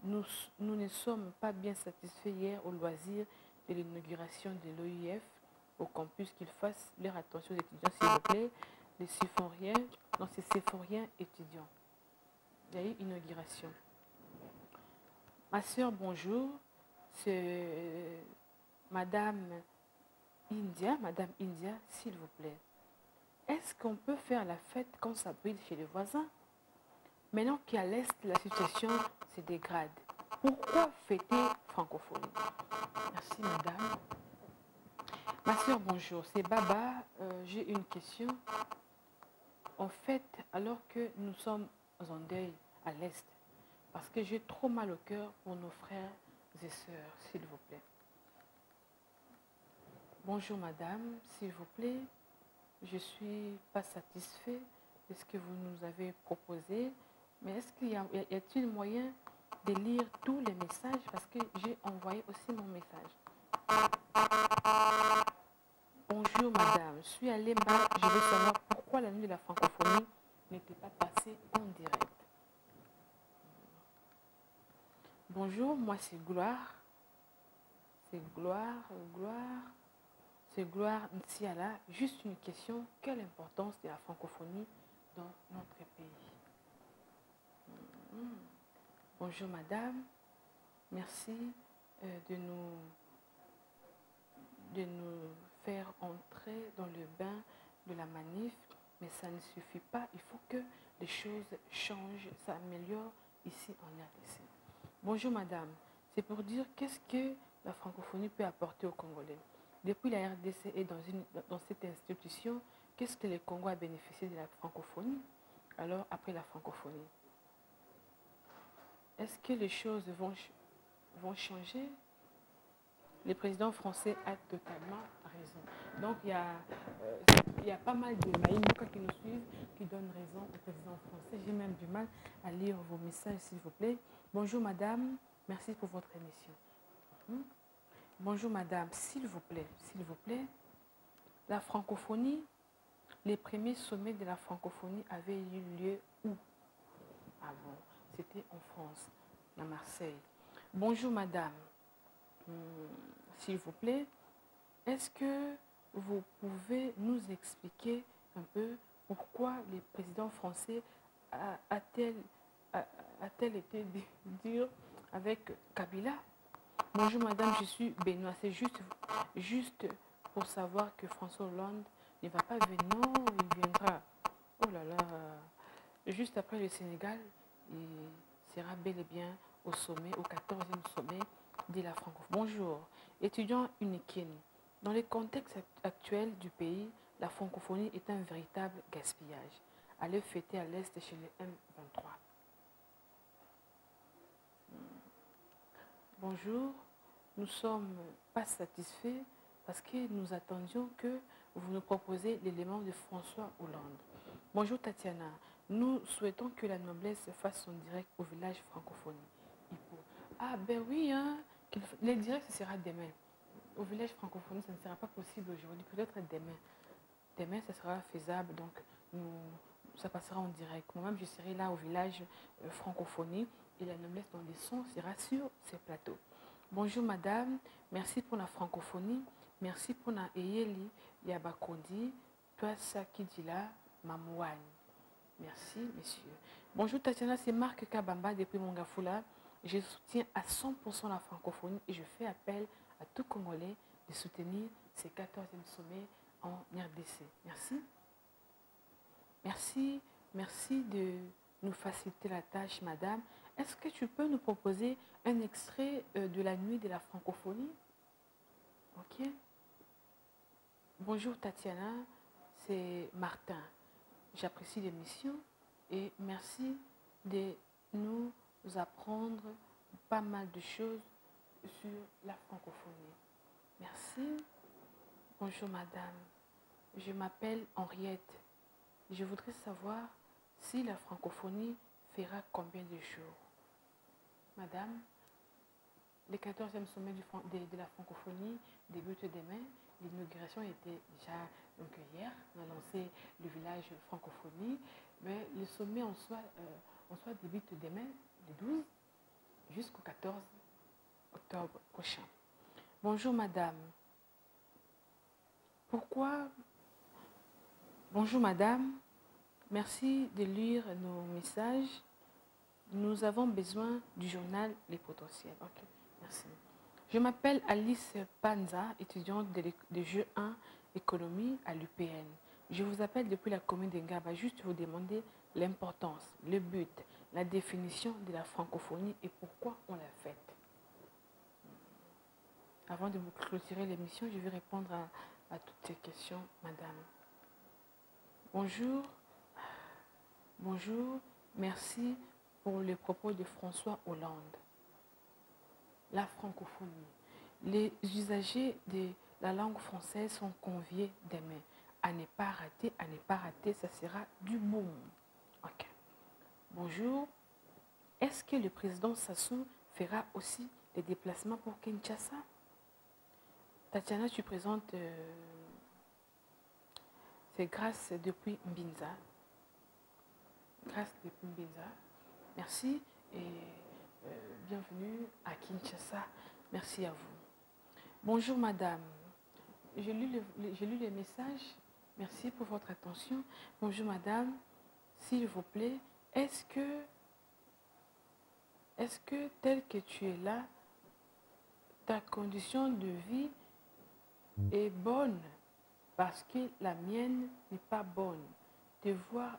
nous ne sommes pas bien satisfaits hier au loisir de l'inauguration de l'OIF au campus qu'ils fassent leur attention aux étudiants, s'il vous plaît, les séphoriens étudiants. Il y a eu une inauguration. Ma soeur, bonjour. C'est Madame India, s'il vous plaît. Est-ce qu'on peut faire la fête quand ça brille chez les voisins? Maintenant qu'à l'Est, la situation se dégrade. Pourquoi fêter francophonie? Merci, madame. Ma soeur, bonjour. C'est Baba. J'ai une question. En fait, alors que nous sommes en deuil à l'Est, parce que j'ai trop mal au cœur pour nos frères et sœurs, s'il vous plaît. Bonjour madame, s'il vous plaît, je ne suis pas satisfait de ce que vous nous avez proposé, mais est-ce qu'il y a-t-il moyen de lire tous les messages parce que j'ai envoyé aussi mon message. Bonjour madame, je suis à Lemba, je veux savoir pourquoi la nuit de la francophonie n'était pas passée en direct. Bonjour, moi c'est Gloire. C'est Gloire Ntiala. Juste une question, quelle importance de la francophonie dans notre pays? Bonjour madame, merci de nous faire entrer dans le bain de la manif, mais ça ne suffit pas, il faut que les choses changent, s'améliorent ici en RDC. Bonjour madame, c'est pour dire qu'est-ce que la francophonie peut apporter aux Congolais. Depuis la RDC et dans cette institution, qu'est-ce que le Congo a bénéficié de la francophonie? Alors après la francophonie, est-ce que les choses vont changer? Le président français a totalement raison. Donc il y a pas mal de maïmoukas qui nous suivent, qui donnent raison au président français. J'ai même du mal à lire vos messages, s'il vous plaît. Bonjour madame, merci pour votre émission. Bonjour madame, s'il vous plaît, la francophonie, les premiers sommets de la francophonie avaient eu lieu où? Ah bon, c'était en France, à Marseille. Bonjour madame, s'il vous plaît, est-ce que vous pouvez nous expliquer un peu pourquoi le président français a-t-elle été dur avec Kabila? Bonjour madame, je suis Benoît. C'est juste pour savoir que François Hollande ne va pas venir. Non, il viendra. Oh là là. Juste après le Sénégal, il sera bel et bien au sommet, au 14e sommet de la francophonie. Bonjour. Étudiant Unikin. Dans le contexte actuel du pays, la francophonie est un véritable gaspillage. Allez fêter à l'Est chez les M23. Bonjour, nous ne sommes pas satisfaits parce que nous attendions que vous nous proposiez l'élément de François Hollande. Bonjour Tatiana, nous souhaitons que la noblesse fasse son direct au village francophonie. Ah ben oui, hein, le direct ce sera demain. Au village francophonie, ça ne sera pas possible aujourd'hui, peut-être demain. Demain, ça sera faisable, donc ça passera en direct. Moi-même, je serai là au village francophonie et la noblesse dans les sons sera sur ces plateaux. Bonjour madame, merci pour la francophonie, merci pour la Eyeli Yabakondi, toi Sakidila Mamouane. Merci messieurs. Bonjour Tatiana, c'est Marc Kabamba depuis Mongafula. Je soutiens à 100% la francophonie et je fais appel à tout Congolais de soutenir ces 14e sommets en RDC. Merci. Merci de nous faciliter la tâche, madame. Est-ce que tu peux nous proposer un extrait de la nuit de la francophonie? Ok. Bonjour Tatiana, c'est Martin. J'apprécie l'émission et merci de nous apprendre pas mal de choses sur la francophonie. Merci. Bonjour madame, je m'appelle Henriette. Je voudrais savoir si la francophonie fera combien de jours. Madame, le 14e sommet de la francophonie débute demain. L'inauguration était déjà hier. On a lancé le village francophonie. Mais le sommet en soi débute demain, le 12, jusqu'au 14 octobre prochain. Bonjour madame. Bonjour madame. Merci de lire nos messages. Nous avons besoin du journal Les Potentiels. Ok, merci. Je m'appelle Alice Panza, étudiante de Jeu 1 économie à l'UPN. Je vous appelle depuis la commune d'Engaba, juste vous demander l'importance, le but, la définition de la francophonie et pourquoi on l'a faite. Avant de vous clôturer l'émission, je vais répondre à toutes ces questions, madame. Bonjour, merci pour le propos de François Hollande. La francophonie. Les usagers de la langue française sont conviés demain. À ne pas rater, ça sera du boom. Ok. Bonjour. Est-ce que le président Sassou fera aussi des déplacements pour Kinshasa? Tatiana, tu présentes c'est Grâce depuis Mbinza. Grâce depuis Mbinza. Merci et bienvenue à Kinshasa. Merci à vous. Bonjour madame. J'ai lu les messages. Merci pour votre attention. Bonjour madame. S'il vous plaît, est-ce que tel que tu es là, ta condition de vie est bonne? Parce que la mienne n'est pas bonne. De voir.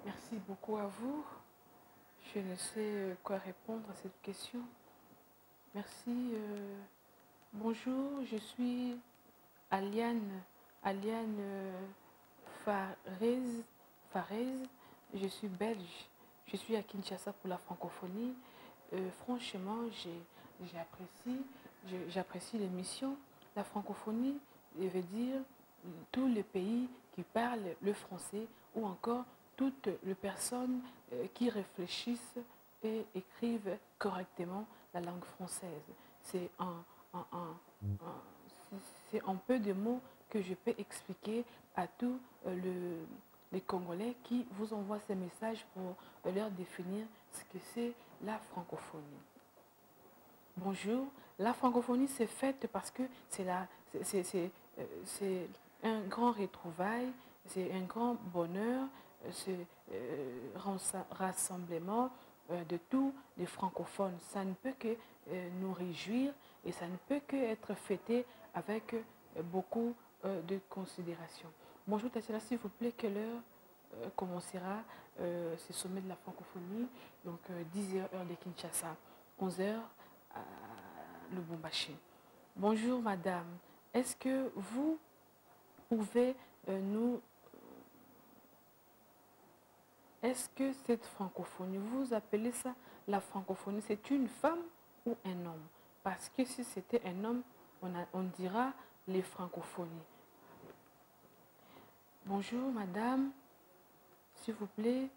Merci beaucoup à vous. Je ne sais quoi répondre à cette question. Merci. Bonjour, je suis Aliane Farez. Je suis belge. Je suis à Kinshasa pour la francophonie. Franchement, j'apprécie l'émission. La francophonie veut dire tous les pays qui parlent le français ou encore toutes les personnes qui réfléchissent et écrivent correctement la langue française. C'est un peu de mots que je peux expliquer à tous les Congolais qui vous envoient ces messages pour leur définir ce que c'est la francophonie. Bonjour, la francophonie c'est faite parce que c'est c'est un grand retrouvaille, c'est un grand bonheur, ce rassemblement de tous les francophones. Ça ne peut que nous réjouir et ça ne peut que être fêté avec beaucoup de considération. Bonjour Tatiana, s'il vous plaît, quelle heure commencera ce sommet de la francophonie? Donc 10h heure de Kinshasa, 11h à Lubumbashi. Bonjour madame, est-ce que vous pouvez nous... Est-ce que cette francophonie, vous appelez ça la francophonie, c'est une femme ou un homme? Parce que si c'était un homme, on dira les francophonies. Bonjour madame, s'il vous plaît.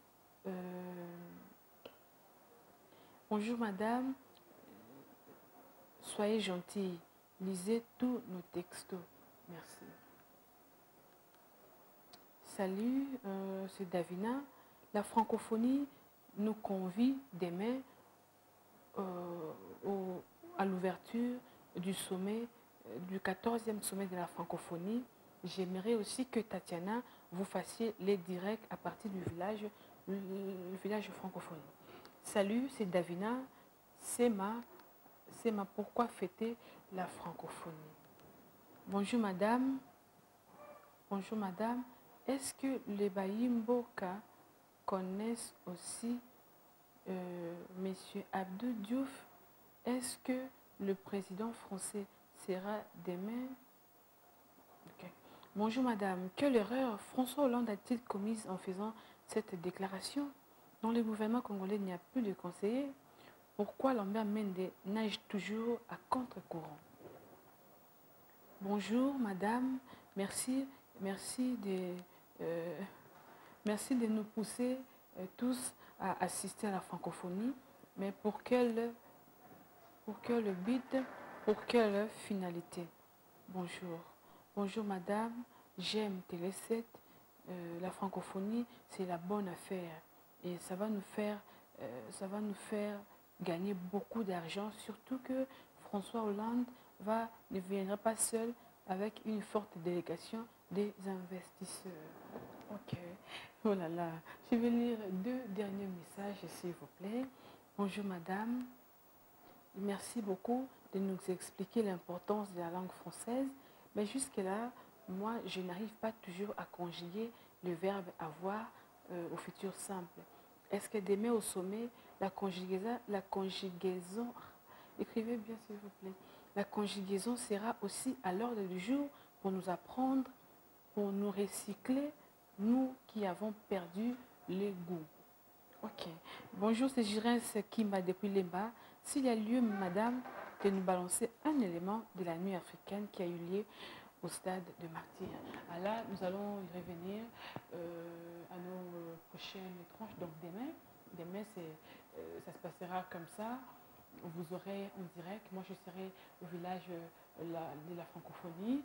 Bonjour madame, soyez gentille, lisez tous nos textos. Merci. Salut, c'est Davina. La francophonie nous convie demain à l'ouverture du sommet, du 14e sommet de la francophonie. J'aimerais aussi que Tatiana, vous fassiez les directs à partir du village, le village francophone. Salut, c'est Davina. C'est ma pourquoi fêter la francophonie. Bonjour madame. Bonjour madame. Est-ce que les Bayimboka connaissent aussi monsieur Abdou Diouf? Est-ce que le président français sera demain? Okay. Bonjour madame, quelle erreur François Hollande a-t-il commise en faisant cette déclaration? Dans le gouvernement congolais, il n'y a plus de conseillers. Pourquoi Lambert Mende nage toujours à contre-courant? Bonjour madame, merci de nous pousser tous à assister à la francophonie, mais pour quel but, pour quelle finalité? Bonjour. Bonjour madame, j'aime Télé 7, la francophonie c'est la bonne affaire et ça va nous faire gagner beaucoup d'argent, surtout que François Hollande ne viendra pas seul avec une forte délégation des investisseurs. Ok, oh là là, je vais lire 2 derniers messages s'il vous plaît. Bonjour madame, merci beaucoup de nous expliquer l'importance de la langue française. Mais jusque-là, moi, je n'arrive pas toujours à conjuguer le verbe avoir au futur simple. Est-ce que demain au sommet, la conjugaison, écrivez bien s'il vous plaît, la conjugaison sera aussi à l'ordre du jour pour nous apprendre, pour nous recycler, nous qui avons perdu les goûts. Ok. Bonjour, c'est Jirins qui m'a depuis les bas. S'il y a lieu, madame, de nous balancer un élément de la nuit africaine qui a eu lieu au stade de Martyrs. Alors là, nous allons y revenir à nos prochaines tranches. Donc demain ça se passera comme ça. Vous aurez en direct, moi je serai au village de la francophonie,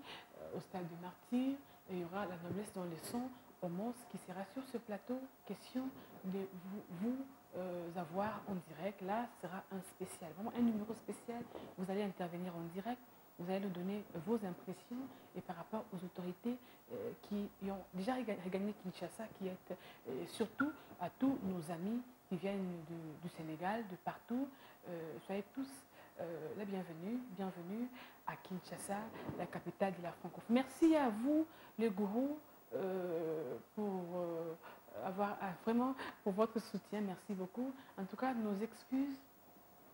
au stade de Martyrs, et il y aura la noblesse dans les sons, Homos, qui sera sur ce plateau. Question de vous avoir en direct. Là, ce sera un spécial, vraiment un numéro spécial. Vous allez intervenir en direct, vous allez nous donner vos impressions et par rapport aux autorités qui ont déjà regagné Kinshasa, qui est surtout à tous nos amis qui viennent du Sénégal, de partout. Soyez tous la bienvenue à Kinshasa, la capitale de la francophonie. Merci à vous, les gourous, pour vraiment pour votre soutien. Merci beaucoup. En tout cas, nos excuses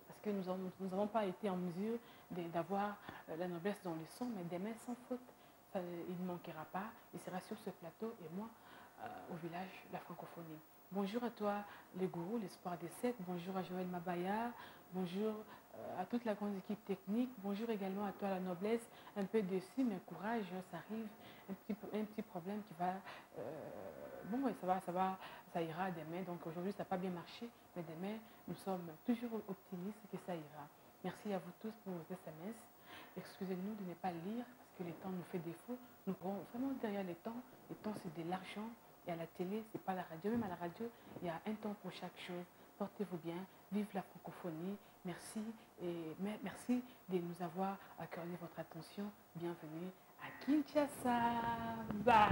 parce que nous n'avons pas été en mesure d'avoir la noblesse dans le son, mais demain sans faute, il ne manquera pas. Il sera sur ce plateau et moi au village de la francophonie. Bonjour à toi, les gourous, l'espoir des 7. Bonjour à Joël Mabaya. Bonjour à toute la grande équipe technique. Bonjour également à toi, la noblesse. Un peu déçu, mais courage, ça arrive. Un petit problème qui va... bon, ouais, ça ira demain. Donc aujourd'hui, ça n'a pas bien marché, mais demain, nous sommes toujours optimistes que ça ira. Merci à vous tous pour vos SMS. Excusez-nous de ne pas lire parce que le temps nous fait défaut. Nous courons vraiment derrière les temps. Le temps, c'est de l'argent. Et à la télé, c'est pas la radio. Même à la radio, il y a un temps pour chaque chose. Portez-vous bien. Vive la francophonie. Merci et merci de nous avoir accordé votre attention. Bienvenue à Kinshasa. Bye.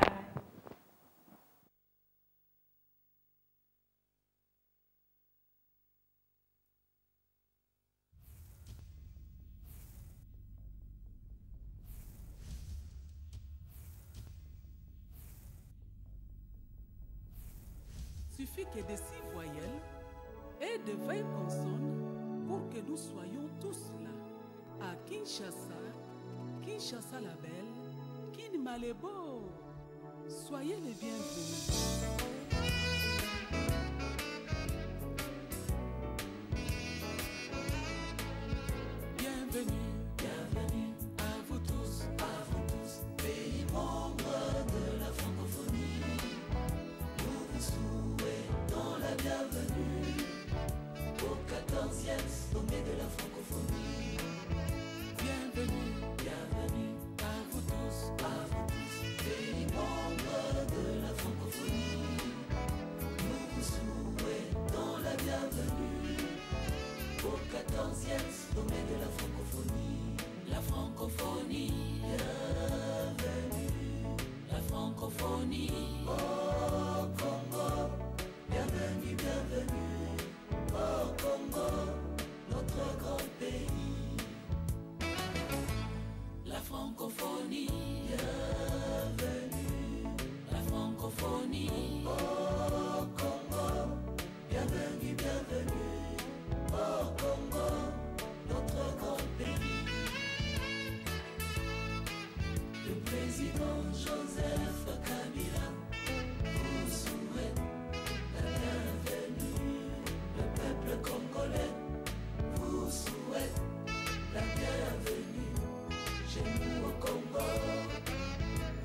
Suffit que de 6 voyelles et de 20 consonnes pour que nous soyons tous là. À Kinshasa, Kinshasa la belle, Kin Malebo. Soyez les bienvenus. Bienvenue, bienvenue à vous tous, pays membres de la francophonie. Nous vous souhaitons la bienvenue au 14e sommet de la francophonie. Bienvenue, bienvenue à vous tous, pays membres de la francophonie. Nous vous souhaitons la bienvenue au 14e sommet de la francophonie. La francophonie, bienvenue. La francophonie, au Congo. Bienvenue, bienvenue au Congo, notre grand pays. La francophonie, bienvenue. La francophonie, au Congo. Bienvenue, bienvenue au Congo, notre grand pays. Le président Joseph Kabila vous souhaite la bienvenue. Le peuple congolais vous souhaite la bienvenue. Chez nous au Congo,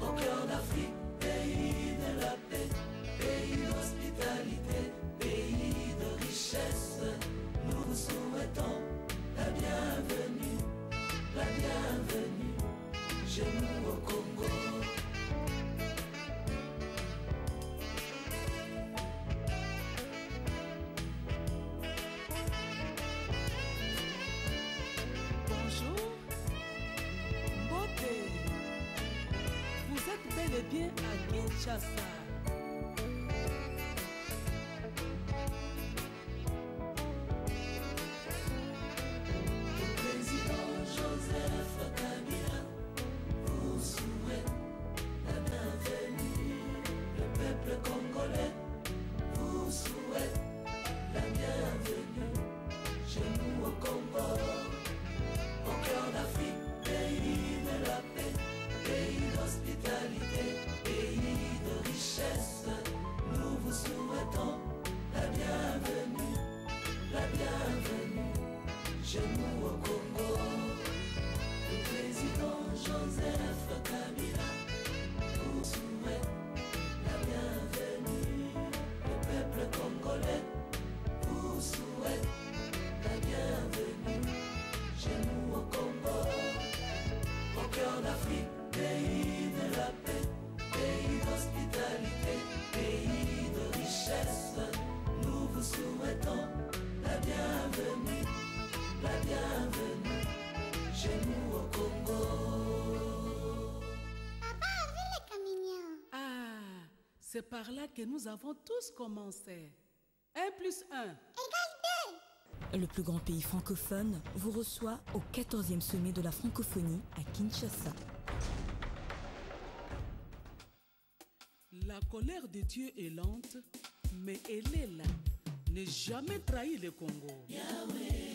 au cœur d'Afrique, pays de la paix, pays d'hospitalité, pays de richesse. Nous vous souhaitons la bienvenue, la bienvenue. Chez nous au Congo. Bonjour, beauté. Vous êtes bel et bien à Kinshasa. Le président Joseph Kabila vous souhaite la bienvenue. Le peuple congolais vous souhaite la bienvenue. Chez nous au Congo, au cœur d'Afrique, pays de la paix, pays d'hospitalité, pays de richesse. Nous vous souhaitons la bienvenue, la bienvenue. Chez nous au Congo, le président Joseph Kabila vous souhaite la bienvenue. Le peuple congolais vous souhaite la bienvenue. Chez nous au Congo, au cœur d'Afrique, pays de la paix, pays d'hospitalité, pays de richesse. Nous vous souhaitons la bienvenue, la bienvenue. Chez nous au Congo. Papa a vu les camions. Ah, c'est par là que nous avons tous commencé. 1 plus 1. Égale 2. Le plus grand pays francophone vous reçoit au 14e sommet de la francophonie à Kinshasa. La colère de Dieu est lente, mais elle est là. Ne jamais trahir le Congo. Yahweh.